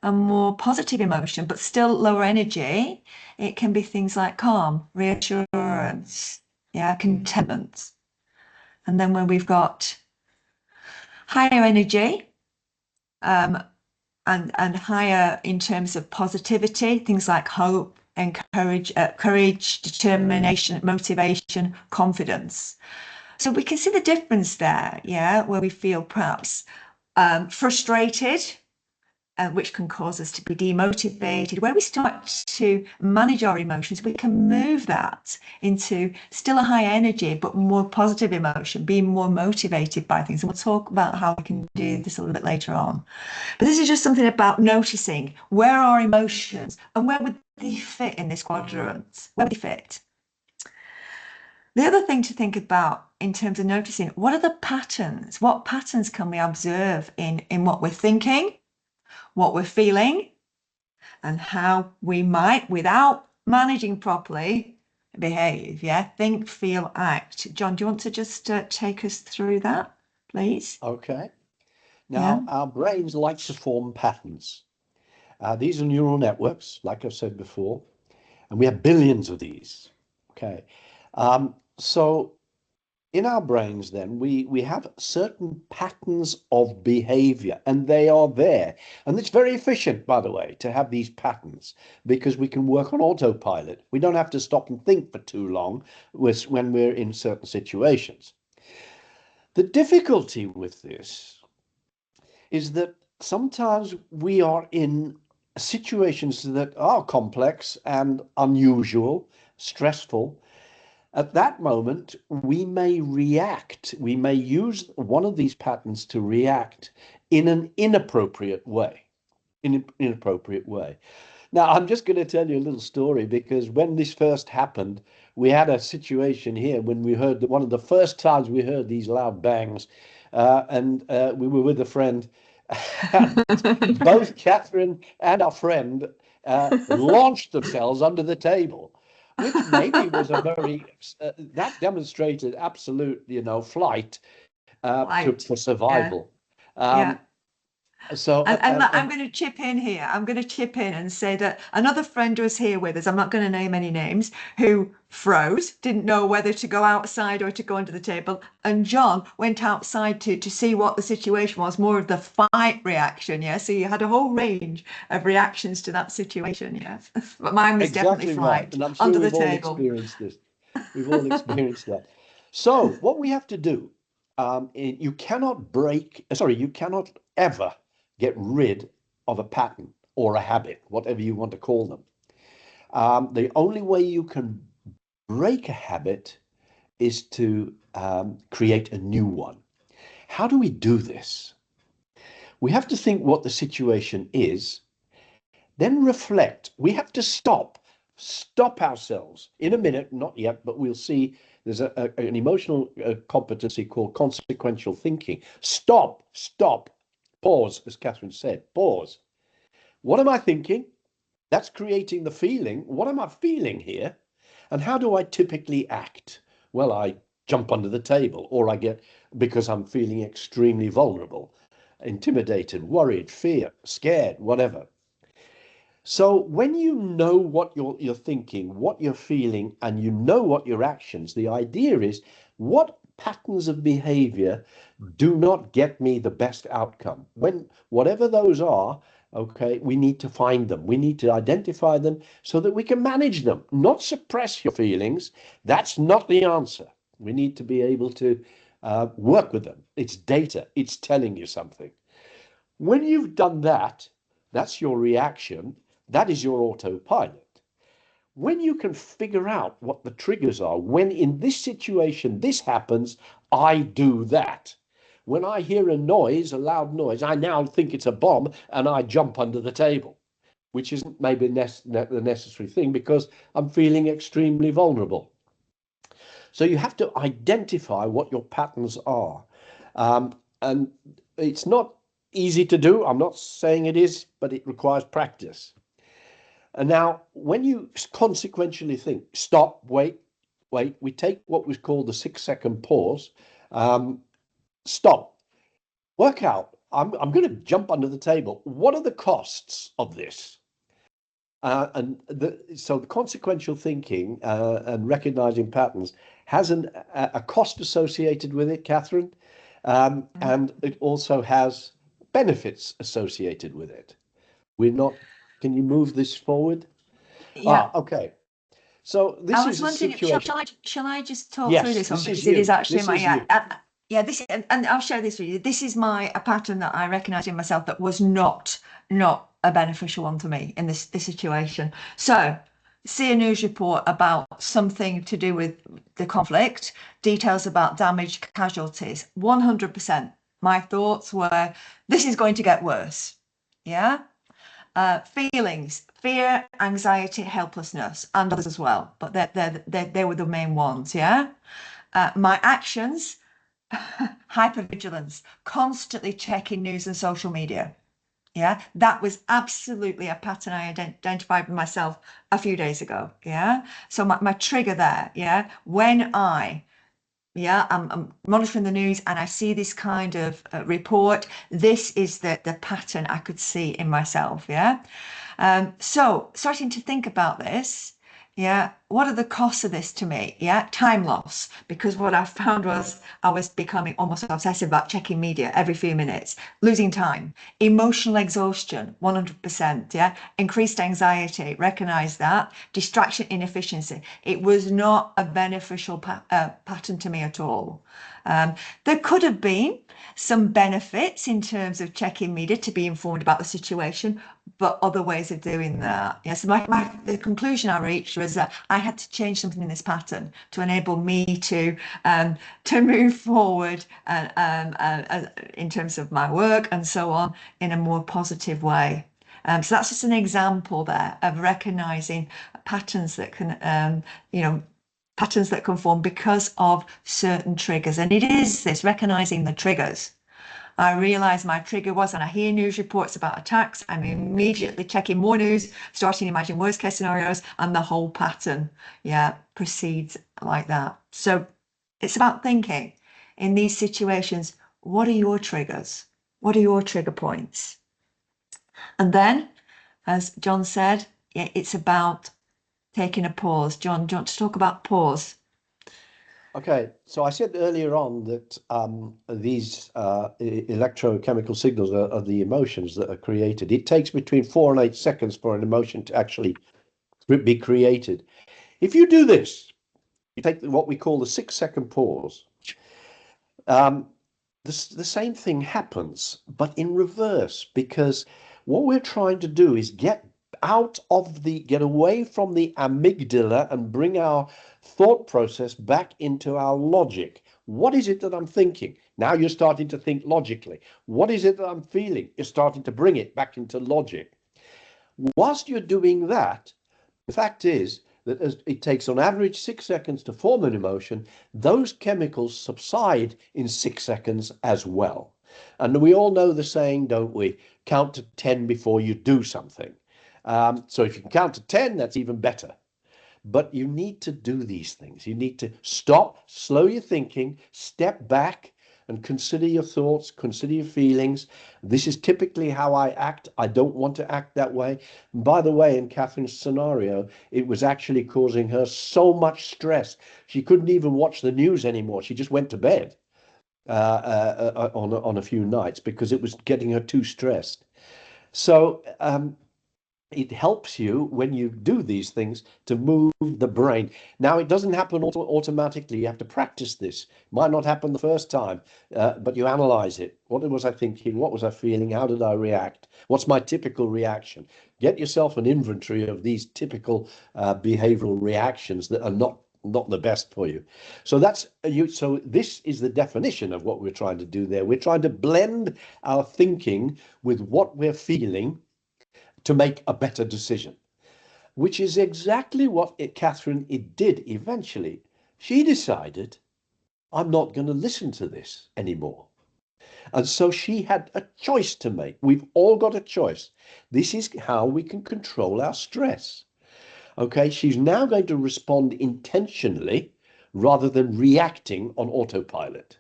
emotion, but still lower energy, it can be things like calm, reassurance, contentment. And then when we've got higher energy, and higher in terms of positivity, things like hope, courage, determination, motivation, confidence. So we can see the difference there, where we feel perhaps frustrated, which can cause us to be demotivated. Where we start to manage our emotions, we can move that into still a high energy, but more positive emotion, being more motivated by things. And we'll talk about how we can do this a little bit later on. But this is just something about noticing where are emotions and where would they fit in this quadrant? Where would they fit? The other thing to think about in terms of noticing, what are the patterns? What patterns can we observe in what we're thinking, what we're feeling, and how we might, without managing properly, behave? Think, feel, act. John, do you want to just take us through that, please? Okay. Now, our brains like to form patterns. These are neural networks, like I've said before, and we have billions of these. Okay. So in our brains, then, we have certain patterns of behavior, and they are there. And it's very efficient, by the way, to have these patterns because we can work on autopilot. We don't have to stop and think for too long when we're in certain situations. The difficulty with this is that sometimes we are in situations that are complex and unusual, stressful. At that moment, we may react. We may use one of these patterns to react in an inappropriate way. Now, I'm just going to tell you a little story because when this first happened, we had a situation here when we heard that one of the first times we heard these loud bangs, and we were with a friend. Both Catherine and our friend launched themselves under the table, which maybe was a very that demonstrated absolute, flight for survival. So I'm going to chip in here. I'm going to chip in and say that another friend was here with us. I'm not going to name any names, who froze, didn't know whether to go outside or to go under the table. And John went outside to see what the situation was, more of the fight reaction. So you had a whole range of reactions to that situation. But mine was exactly definitely flight, right. And I'm sure under the we've all table. experienced this. We've all experienced that. So what we have to do, you cannot ever get rid of a pattern or a habit, whatever you want to call them. The only way you can break a habit is to create a new one. How do we do this? We have to think what the situation is, then reflect. We have to stop ourselves in a minute, not yet, but we'll see. There's an emotional competency called consequential thinking. Stop, pause, as Catherine said, pause. What am I thinking? That's creating the feeling. What am I feeling here? And how do I typically act? Well, I jump under the table, or I get, because I'm feeling extremely vulnerable, intimidated, worried, fear, scared, whatever. So when you know what you're thinking, what you're feeling, and you know what your actions, the idea is what patterns of behavior do not get me the best outcome. When whatever those are, okay, we need to find them. We need to identify them so that we can manage them, not suppress your feelings. That's not the answer. We need to be able to work with them. It's data. It's telling you something. When you've done that, that's your reaction. That is your autopilot. when you can figure out what the triggers are, when in this situation this happens, I do that. When I hear a noise, a loud noise, I now think it's a bomb and I jump under the table, which isn't maybe the necessary thing because I'm feeling extremely vulnerable. So you have to identify what your patterns are. And it's not easy to do. I'm not saying it is, but it requires practice. And now, when you consequentially think, stop, wait, we take what was called the 6-second pause. Stop, work out. I'm going to jump under the table. What are the costs of this? So the consequential thinking and recognizing patterns has a cost associated with it, Catherine, and it also has benefits associated with it. Can you move this forward? Yeah. Okay. So this I was is a wondering, situation. shall I just talk Yes, through this one? this is Because it is you. actually This my, is you. yeah, this, and I'll share this with you. This is a pattern that I recognise in myself that was not a beneficial one to me in this situation. So, see a news report about something to do with the conflict, details about damage, casualties. 100%. My thoughts were, this is going to get worse. Yeah. Feelings, fear, anxiety, helplessness, and others as well, but they were the main ones. Yeah. My actions, hypervigilance, constantly checking news and social media. Yeah, that was absolutely a pattern I identified with myself a few days ago. Yeah, so my trigger there. Yeah, when I'm monitoring the news and I see this kind of report, this is the pattern I could see in myself. Yeah. So starting to think about this, yeah, what are the costs of this to me? Yeah, time loss, because what I found was I was becoming almost obsessive about checking media every few minutes, losing time, emotional exhaustion, 100%. Yeah, increased anxiety, recognize that, distraction, inefficiency. It was not a beneficial pattern to me at all. There could have been some benefits in terms of checking media to be informed about the situation, but other ways of doing that. Yes, the conclusion I reached was that I had to change something in this pattern to enable me to move forward in terms of my work and so on in a more positive way. So that's just an example there of recognizing patterns that can, patterns that can form because of certain triggers. And it is this recognizing the triggers. I realise my trigger was when I hear news reports about attacks, I'm immediately checking more news, starting to imagine worst case scenarios, and the whole pattern, proceeds like that. So it's about thinking in these situations, what are your triggers? What are your trigger points? And then, as John said, it's about taking a pause. John, do you want to talk about pause? Okay, so I said earlier on that these electrochemical signals are the emotions that are created. It takes between 4 and 8 seconds for an emotion to actually be created. If you do this, you take what we call the 6-second pause. The same thing happens, but in reverse, because what we're trying to do is get away from the amygdala and bring our thought process back into our logic. What is it that I'm thinking? Now you're starting to think logically. What is it that I'm feeling? You're starting to bring it back into logic. Whilst you're doing that, the fact is that as it takes on average 6 seconds to form an emotion, those chemicals subside in 6 seconds as well. And we all know the saying, don't we? Count to 10 before you do something. So if you can count to 10, that's even better. But you need to do these things. You need to stop, slow your thinking, step back and consider your thoughts, consider your feelings. This is typically how I act. I don't want to act that way. And by the way, in Catherine's scenario, it was actually causing her so much stress. She couldn't even watch the news anymore. She just went to bed on a few nights because it was getting her too stressed. So it helps you when you do these things to move the brain. Now, it doesn't happen automatically. You have to practice this. Might not happen the first time, but you analyze it. What was I thinking? What was I feeling? How did I react? What's my typical reaction? Get yourself an inventory of these typical behavioral reactions that are not the best for you. So that's you. So this is the definition of what we're trying to do there. We're trying to blend our thinking with what we're feeling to make a better decision, which is exactly what Catherine did eventually. She decided, I'm not going to listen to this anymore. And so she had a choice to make. We've all got a choice. This is how we can control our stress. Okay, she's now going to respond intentionally rather than reacting on autopilot.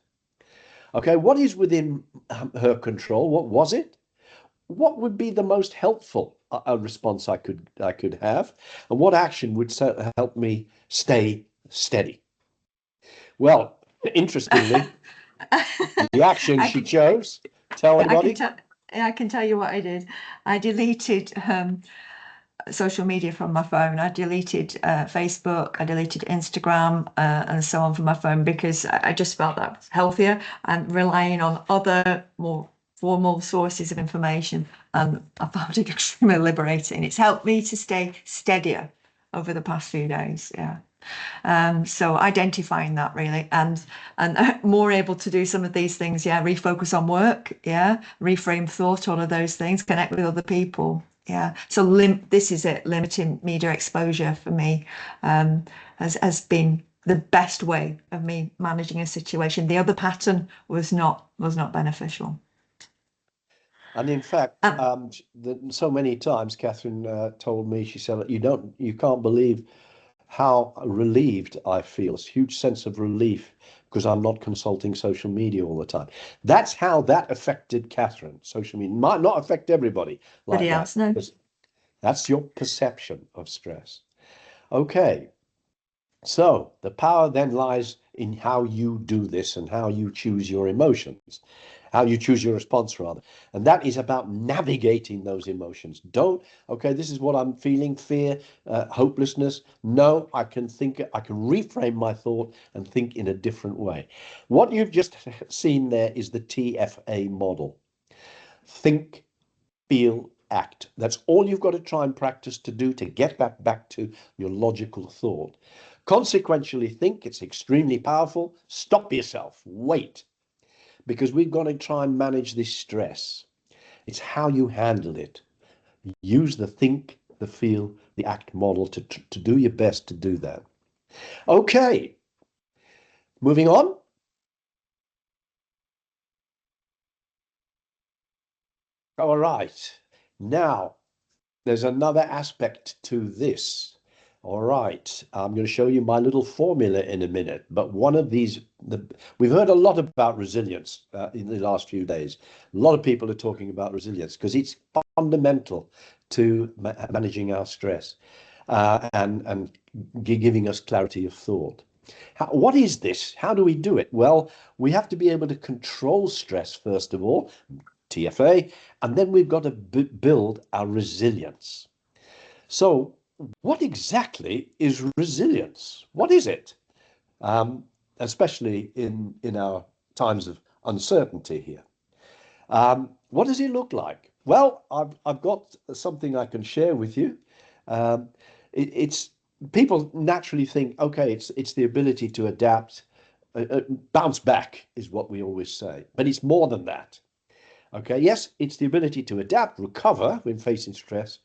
Okay, what is within her control? What was it? What would be the most helpful response I could have, and what action would help me stay steady? Well, interestingly, the action she chose. Tell anybody. I can tell you what I did. I deleted social media from my phone. I deleted Facebook, I deleted Instagram, and so on from my phone, because I just felt that was healthier and relying on other more formal sources of information. And I found it extremely liberating. It's helped me to stay steadier over the past few days. Yeah. So identifying that really, and more able to do some of these things. Yeah, refocus on work. Yeah, reframe thought. All of those things. Connect with other people. Yeah. So this is it. Limiting media exposure for me has been the best way of me managing a situation. The other pattern was not beneficial. And in fact, so many times Catherine told me, she said, you can't believe how relieved I feel, this huge sense of relief, because I'm not consulting social media all the time. That's how that affected Catherine. Social media might not affect everybody like that. Else, no. That's your perception of stress. Okay. So the power then lies in how you do this and how you choose your emotions, how you choose your response rather. And that is about navigating those emotions. Okay, this is what I'm feeling, fear, hopelessness. No, I can reframe my thought and think in a different way. What you've just seen there is the TFA model. Think, feel, act. That's all you've got to try and practice to do to get that back to your logical thought. Consequentially, think. It's extremely powerful. Stop yourself. Wait. Because we've got to try and manage this stress. It's how you handle it. Use the think, the feel, the act model to do your best to do that. Okay. Moving on. All right. Now, there's another aspect to this. All right, I'm going to show you my little formula in a minute, but one of these, we've heard a lot about resilience in the last few days. A lot of people are talking about resilience because it's fundamental to managing our stress and giving us clarity of thought. What is this? How do we do it? Well, we have to be able to control stress, first of all, TFA, and then we've got to build our resilience. So what exactly is resilience? What is it? Especially in our times of uncertainty here. What does it look like? Well, I've got something I can share with you. It's people naturally think, okay, it's the ability to adapt, bounce back is what we always say, but it's more than that. Okay, yes, it's the ability to adapt, recover when facing stress,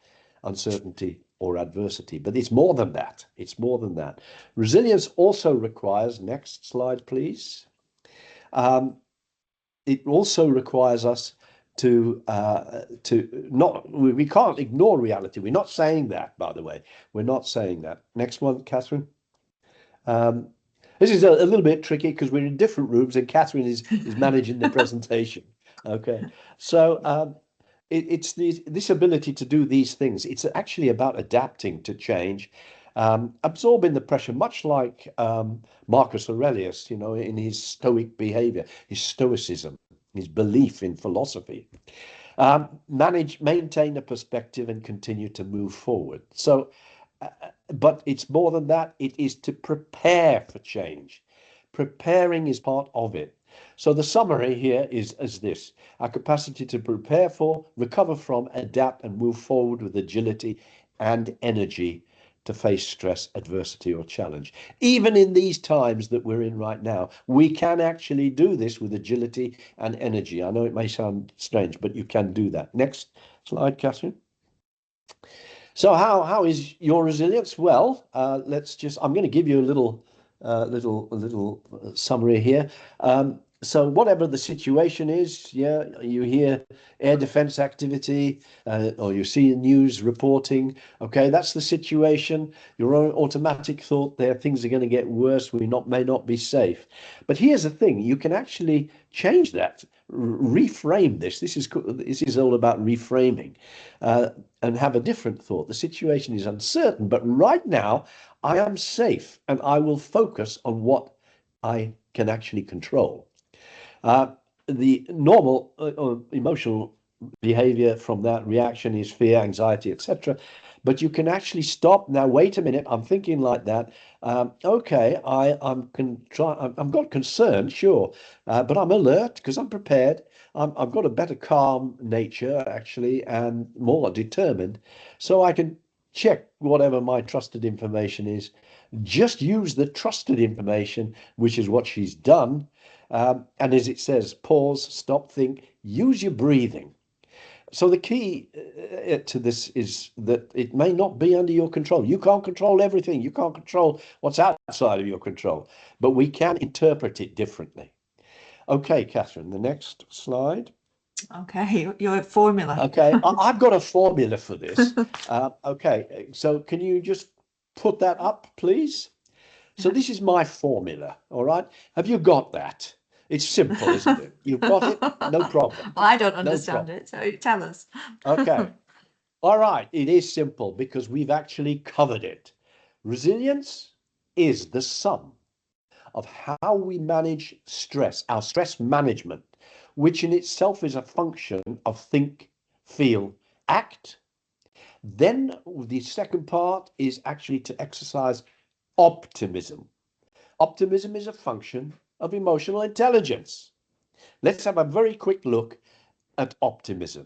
uncertainty, or adversity, but it's more than that. It's more than that. Resilience also requires, next slide, please. It also requires us to we can't ignore reality. We're not saying that, by the way. We're not saying that. Next one, Catherine. This is a little bit tricky because we're in different rooms and Catherine is managing the presentation. Okay, so it's this ability to do these things. It's actually about adapting to change, absorbing the pressure, much like Marcus Aurelius, in his stoic behavior, his stoicism, his belief in philosophy. Maintain a perspective and continue to move forward. So, but it's more than that. It is to prepare for change. Preparing is part of it. So the summary here is this: our capacity to prepare for, recover from, adapt, and move forward with agility and energy to face stress, adversity, or challenge. Even in these times that we're in right now, we can actually do this with agility and energy. I know it may sound strange, but you can do that. Next slide, Catherine. So how is your resilience? Well, I'm going to give you a little summary here. So whatever the situation is, yeah, you hear air defense activity, or you see news reporting, okay, that's the situation. Your own automatic thought there, things are going to get worse, we may not be safe. But here's the thing, you can actually change that, reframe this. This is all about reframing, and have a different thought. The situation is uncertain, but right now I am safe and I will focus on what I can actually control. The normal emotional behavior from that reaction is fear, anxiety, etc. But you can actually stop. Now, wait a minute. I'm thinking like that. Okay, I've got concern, sure, but I'm alert because I'm prepared. I've got a better calm nature actually, and more determined, so I can check whatever my trusted information is. Just use the trusted information, which is what she's done. And as it says, pause, stop, think, use your breathing. So the key to this is that it may not be under your control. You can't control everything. You can't control what's outside of your control, but we can interpret it differently. Okay, Catherine, the next slide. Okay, your formula. Okay, I've got a formula for this. Okay, so can you just put that up, please? So this is my formula, all right? Have you got that? It's simple, isn't it? You've got it? No problem. Well, I don't understand it, so tell us. Okay. All right, it is simple because we've actually covered it. Resilience is the sum of how we manage stress, our stress management, which in itself is a function of think, feel, act. Then the second part is actually to exercise optimism. Optimism is a function of emotional intelligence. Let's have a very quick look at optimism,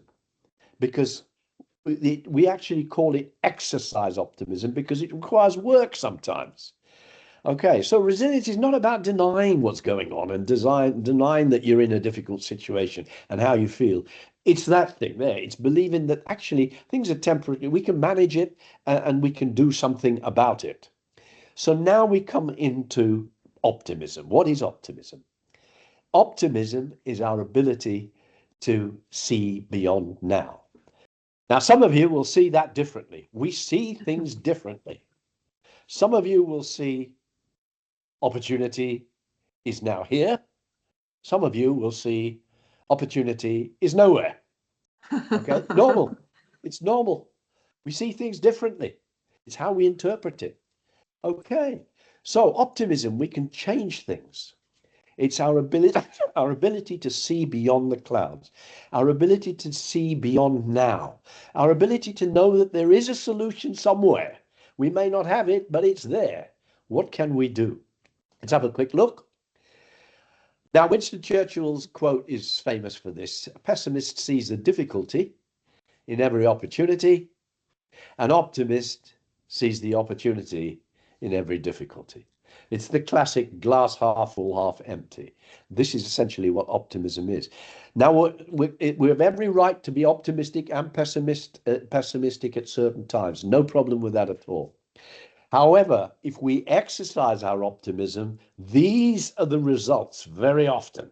because we actually call it exercise optimism because it requires work sometimes. Okay, so resilience is not about denying what's going on and denying that you're in a difficult situation and how you feel. It's that thing there. It's believing that actually things are temporary. We can manage it and we can do something about it. So now we come into optimism. What is optimism? Optimism is our ability to see beyond now. Now, some of you will see that differently. We see things differently. Some of you will see opportunity is now here. Some of you will see opportunity is nowhere. Okay, normal. It's normal. We see things differently. It's how we interpret it. Okay, so optimism, we can change things. It's our ability to see beyond the clouds, our ability to see beyond now, our ability to know that there is a solution somewhere. We may not have it, but it's there. What can we do? Let's have a quick look. Now, Winston Churchill's quote is famous for this. A pessimist sees the difficulty in every opportunity. An optimist sees the opportunity in every difficulty. It's the classic glass half full, half empty. This is essentially what optimism is. Now, we have every right to be optimistic and pessimistic at certain times. No problem with that at all. However, if we exercise our optimism, these are the results very often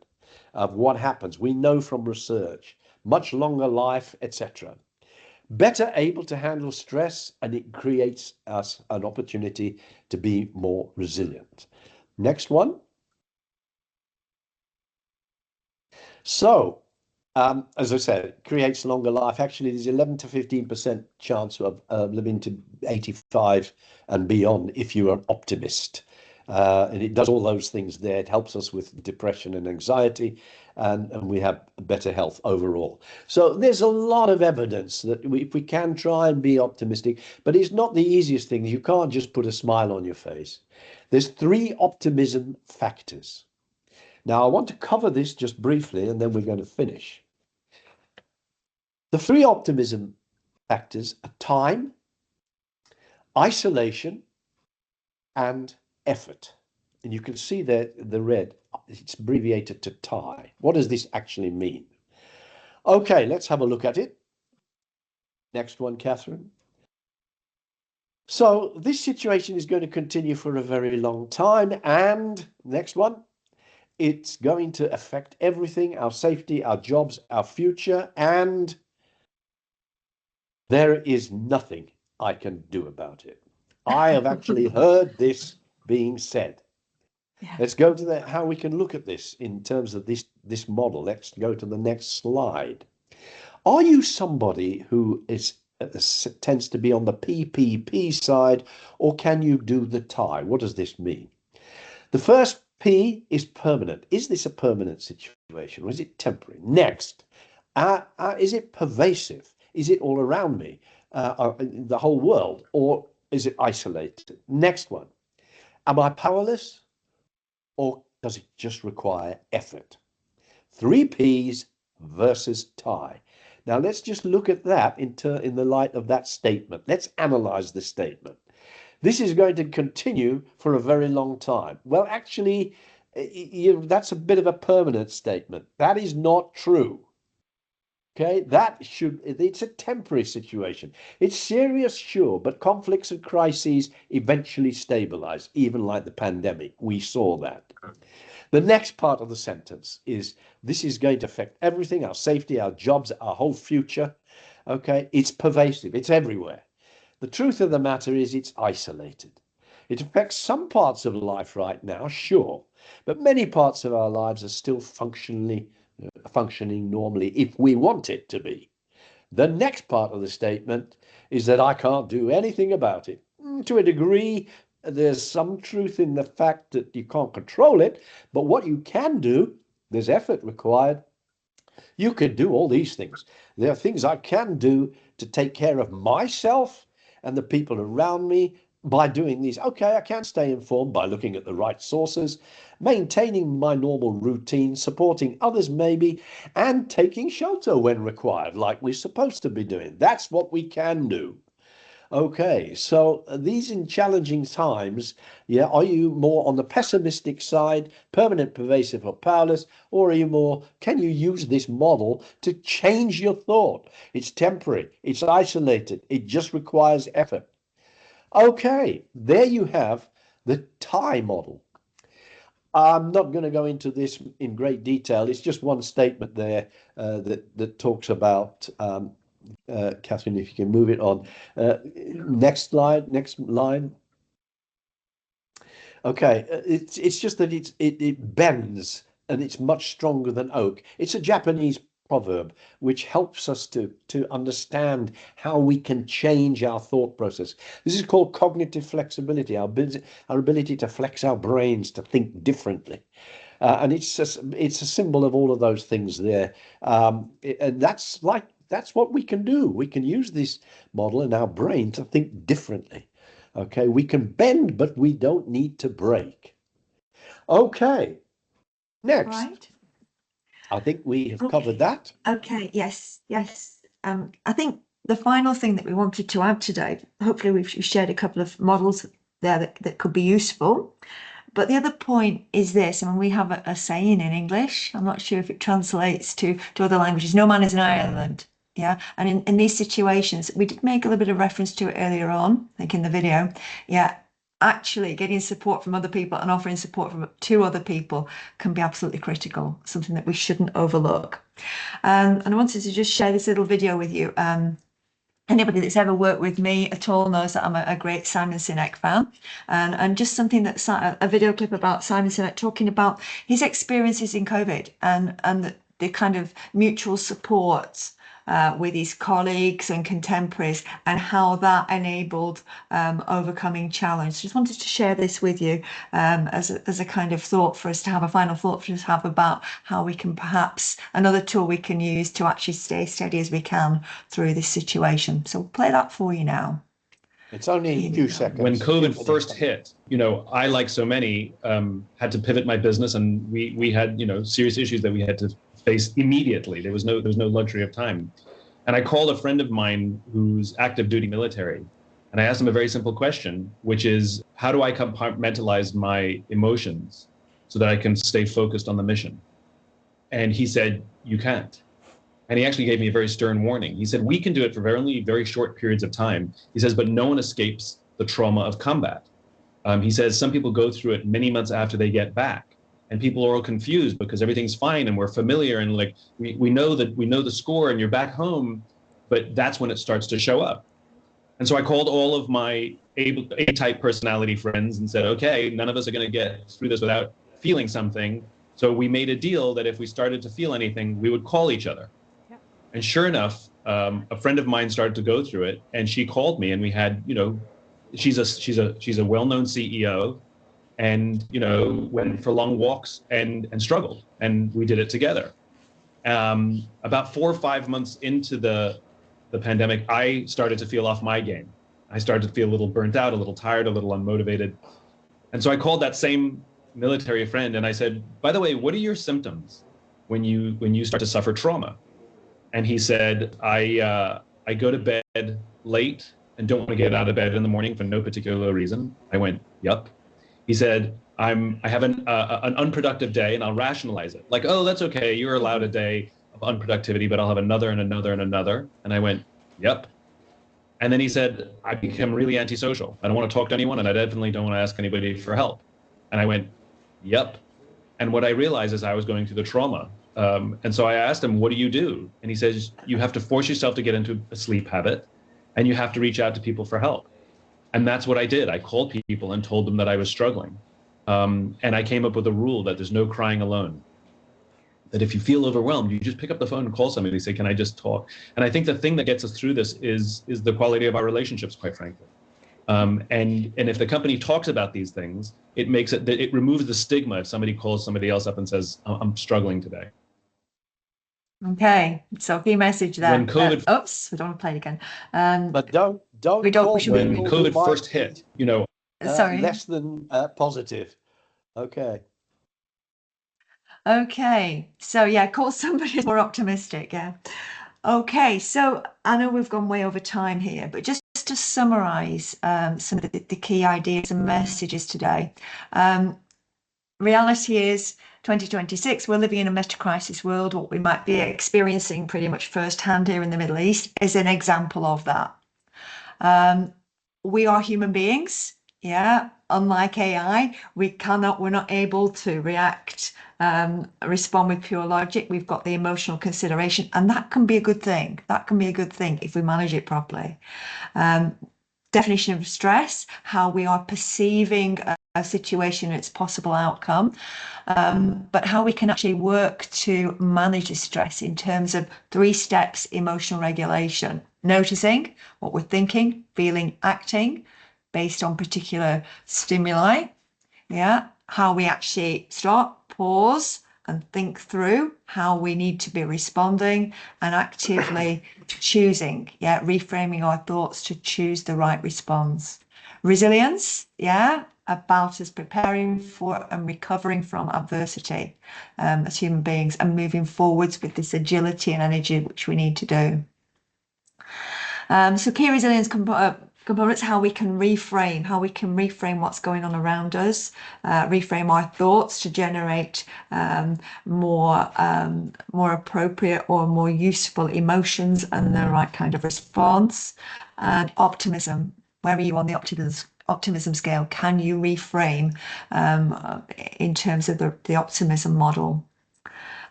of what happens. We know from research, much longer life, etc. Better able to handle stress, and it creates us an opportunity to be more resilient. Next one. So, as I said, it creates longer life. Actually, there's 11 to 15% chance of living to 85 and beyond if you're an optimist. And it does all those things there. It helps us with depression and anxiety, and we have better health overall. So there's a lot of evidence that if we can try and be optimistic, but it's not the easiest thing. You can't just put a smile on your face. There's 3 optimism factors. Now, I want to cover this just briefly, and then we're going to finish. The 3 optimism factors are time, isolation, and effort. And you can see there the red, it's abbreviated to TIE. What does this actually mean? Okay, let's have a look at it. Next one, Catherine. So this situation is going to continue for a very long time. And next one, it's going to affect everything, our safety, our jobs, our future, and there is nothing I can do about it. I have actually heard this being said. Yeah. Let's go to how we can look at this in terms of this model. Let's go to the next slide. Are you somebody who tends to be on the PPP side, or can you do the TIE? What does this mean? The first P is permanent. Is this a permanent situation, or is it temporary? Next, is it pervasive? Is it all around me, the whole world, or is it isolated? Next one, am I powerless, or does it just require effort? 3 Ps versus TIE. Now let's just look at that in the light of that statement. Let's analyze the statement. This is going to continue for a very long time. Well, actually, that's a bit of a permanent statement. That is not true. Okay, it's a temporary situation. It's serious, sure, but conflicts and crises eventually stabilize, even like the pandemic. We saw that. The next part of the sentence is, this is going to affect everything, our safety, our jobs, our whole future. Okay, it's pervasive, it's everywhere. The truth of the matter is it's isolated. It affects some parts of life right now, sure, but many parts of our lives are still functioning normally if we want it to be. The next part of the statement is that I can't do anything about it. To a degree, there's some truth in the fact that you can't control it, but what you can do, there's effort required. You can do all these things. There are things I can do to take care of myself and the people around me by doing these. Okay, I can stay informed by looking at the right sources, maintaining my normal routine, supporting others maybe, and taking shelter when required, like we're supposed to be doing. That's what we can do. Okay, so these in challenging times, yeah, are you more on the pessimistic side, permanent, pervasive, or powerless, or are you more, can you use this model to change your thought? It's temporary, it's isolated, it just requires effort. Okay, there you have the TIE model. I'm not going to go into this in great detail. It's just one statement there that talks about Catherine, if you can move it on. Next slide, next line. Okay, it's just that it bends and it's much stronger than oak. It's a Japanese proverb which helps us to understand how we can change our thought process. This is called cognitive flexibility, our ability to flex our brains to think differently. And it's a symbol of all of those things there. And that's what we can do. We can use this model in our brain to think differently. Okay, we can bend, but we don't need to break. Okay, next. Right. I think we have covered that. Okay, yes. I think the final thing that we wanted to add today, hopefully we've shared a couple of models there that could be useful. But the other point is this, I mean, we have a saying in English, I'm not sure if it translates to other languages, no man is an island. Yeah, and in these situations, we did make a little bit of reference to it earlier on, I think in the video. Yeah, actually getting support from other people and offering support to other people can be absolutely critical, something that we shouldn't overlook. And I wanted to just share this little video with you. Anybody that's ever worked with me at all knows that I'm a great Simon Sinek fan, and just something that's a video clip about Simon Sinek talking about his experiences in COVID and the kind of mutual support with his colleagues and contemporaries, and how that enabled overcoming challenge. Just wanted to share this with you as a kind of thought for us to have, a final thought for us to have about how we can perhaps, another tool we can use to actually stay steady as we can through this situation. So we'll play that for you now. It's only a few seconds. When COVID first hit, I, like so many, had to pivot my business, and we had, serious issues that we had to face immediately. There was no luxury of time. And I called a friend of mine who's active duty military, and I asked him a very simple question, which is, how do I compartmentalize my emotions so that I can stay focused on the mission? And he said, you can't. And he actually gave me a very stern warning. He said, we can do it for only very short periods of time. He says, but no one escapes the trauma of combat. He says, some people go through it many months after they get back. And people are all confused because everything's fine and we're familiar and like we know the score and you're back home, but that's when it starts to show up. And so I called all of my A-type personality friends and said, okay, none of us are going to get through this without feeling something. So we made a deal that if we started to feel anything, we would call each other. And sure enough, a friend of mine started to go through it, and she called me, and we had, she's a well-known CEO, and went for long walks and struggled, and we did it together. About 4 or 5 months into the pandemic, I started to feel off my game. I started to feel a little burnt out, a little tired, a little unmotivated, and so I called that same military friend, and I said, by the way, what are your symptoms when you start to suffer trauma? And he said, I go to bed late and don't want to get out of bed in the morning for no particular reason. I went, yup. He said, I have an unproductive day and I'll rationalize it. Like, oh, that's okay. You're allowed a day of unproductivity, but I'll have another and another and another. And I went, yep. And then he said, I become really antisocial. I don't want to talk to anyone, and I definitely don't want to ask anybody for help. And I went, yep. And what I realized is I was going through the trauma. And so I asked him, what do you do? And he says, you have to force yourself to get into a sleep habit, and you have to reach out to people for help. And that's what I did. I called people and told them that I was struggling. And I came up with a rule that there's no crying alone. That if you feel overwhelmed, you just pick up the phone and call somebody and say, can I just talk? And I think the thing that gets us through this is the quality of our relationships, quite frankly. And if the company talks about these things, it removes the stigma if somebody calls somebody else up and says, I'm struggling today. Okay, so key message there. When COVID, oops, we don't want to play it again. But don't. We don't. We should when COVID first hit, sorry. Less than positive. Okay. Okay, so yeah, call somebody more optimistic. Yeah. Okay, so I know we've gone way over time here, but just to summarize some of the key ideas and messages today. Reality is 2026, we're living in a meta-crisis world. What we might be experiencing pretty much firsthand here in the Middle East is an example of that. We are human beings. Yeah, unlike AI, we're not able to respond with pure logic. We've got the emotional consideration, and that can be a good thing. That can be a good thing if we manage it properly. Definition of stress, how we are perceiving a situation and its possible outcome, but how we can actually work to manage the stress in terms of 3 steps: emotional regulation, noticing what we're thinking, feeling, acting based on particular stimuli. Yeah, how we actually stop, pause, and think through how we need to be responding, and actively choosing, reframing our thoughts to choose the right response. Resilience, about us preparing for and recovering from adversity as human beings, and moving forwards with this agility and energy which we need to do. So key resilience components, how we can reframe what's going on around us, reframe our thoughts to generate more appropriate or more useful emotions and the right kind of response. And optimism, where are you on the optimism scale? Can you reframe in terms of the optimism model?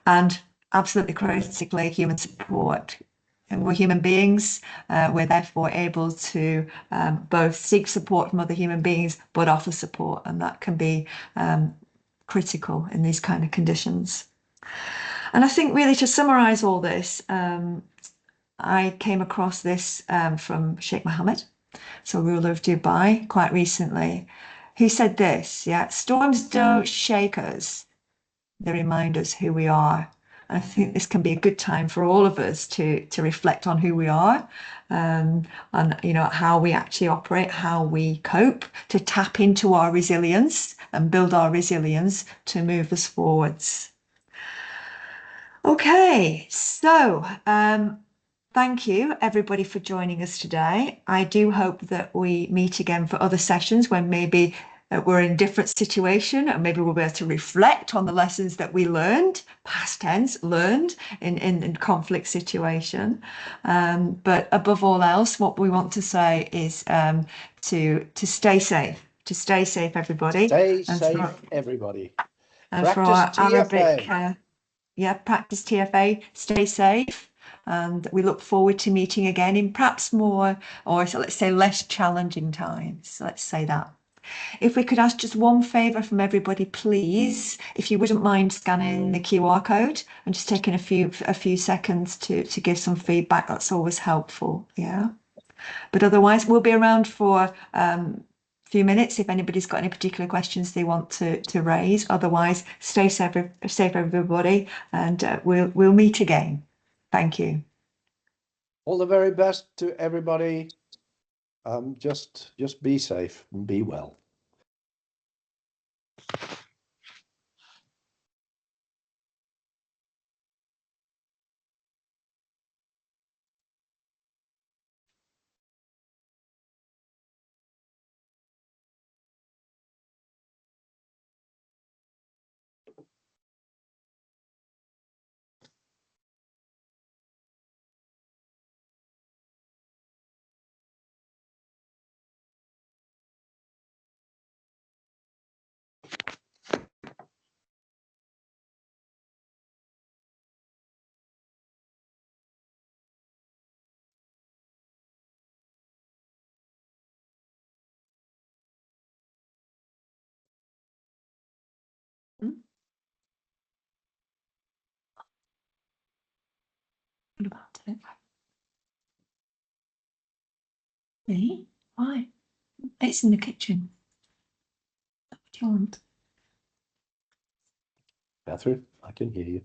And absolutely critically, human support. And we're human beings. We're therefore able to both seek support from other human beings, but offer support, and that can be critical in these kind of conditions. And I think really to summarize all this, I came across this from Sheikh Mohammed, so ruler of Dubai, quite recently. He said this, yeah, storms don't shake us, they remind us who we are. And I think this can be a good time for all of us to reflect on who we are, and how we actually operate, how we cope, to tap into our resilience and build our resilience to move us forwards. Okay, so thank you everybody for joining us today. I do hope that we meet again for other sessions when maybe we're in a different situation, and maybe we'll be able to reflect on the lessons that we learned, past tense, learned in conflict situation. But above all else, what we want to say is to stay safe, everybody. Stay safe, everybody. And for our Arabic, practice TFA, stay safe. And we look forward to meeting again in perhaps more, or let's say less challenging times. Let's say that. If we could ask just one favour from everybody, please, if you wouldn't mind scanning the QR code and just taking a few seconds to give some feedback, that's always helpful. Yeah. But otherwise, we'll be around for few minutes if anybody's got any particular questions they want to raise. Otherwise, stay safe everybody, and we'll meet again. Thank you. All the very best to everybody. Just be safe and be well. What about it? Me? Why? It's in the kitchen. What do you want? Catherine, I can hear you.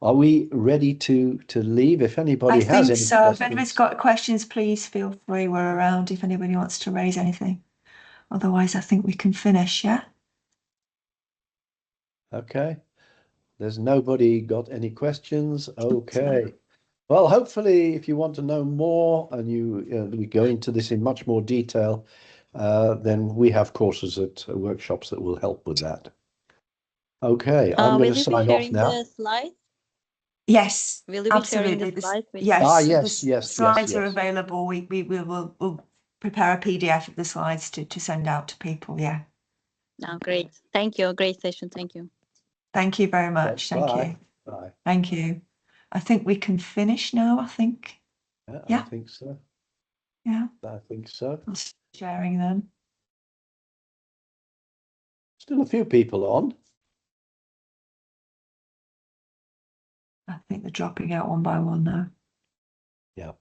Are we ready to leave? If anybody I has think any so. If questions. anybody's got questions, please feel free. We're around if anybody wants to raise anything. Otherwise, I think we can finish, yeah? Okay. There's nobody got any questions. Okay. Well, hopefully, if you want to know more and we go into this in much more detail, then we have courses at workshops that will help with that. Okay, I'm going to sign off now. The slides? Yes, Will you be sharing absolutely. the slides? Yes, yes, the yes, slides are yes. available. We'll prepare a PDF of the slides to send out to people. Yeah. Oh, great. Thank you. Great session. Thank you. Thank you very much. Thank Bye. you. Bye. Thank you. I think we can finish now, I think. I think so. Yeah. I think so. I'm sharing them. Still a few people on. I think they're dropping out one by one now. Yeah.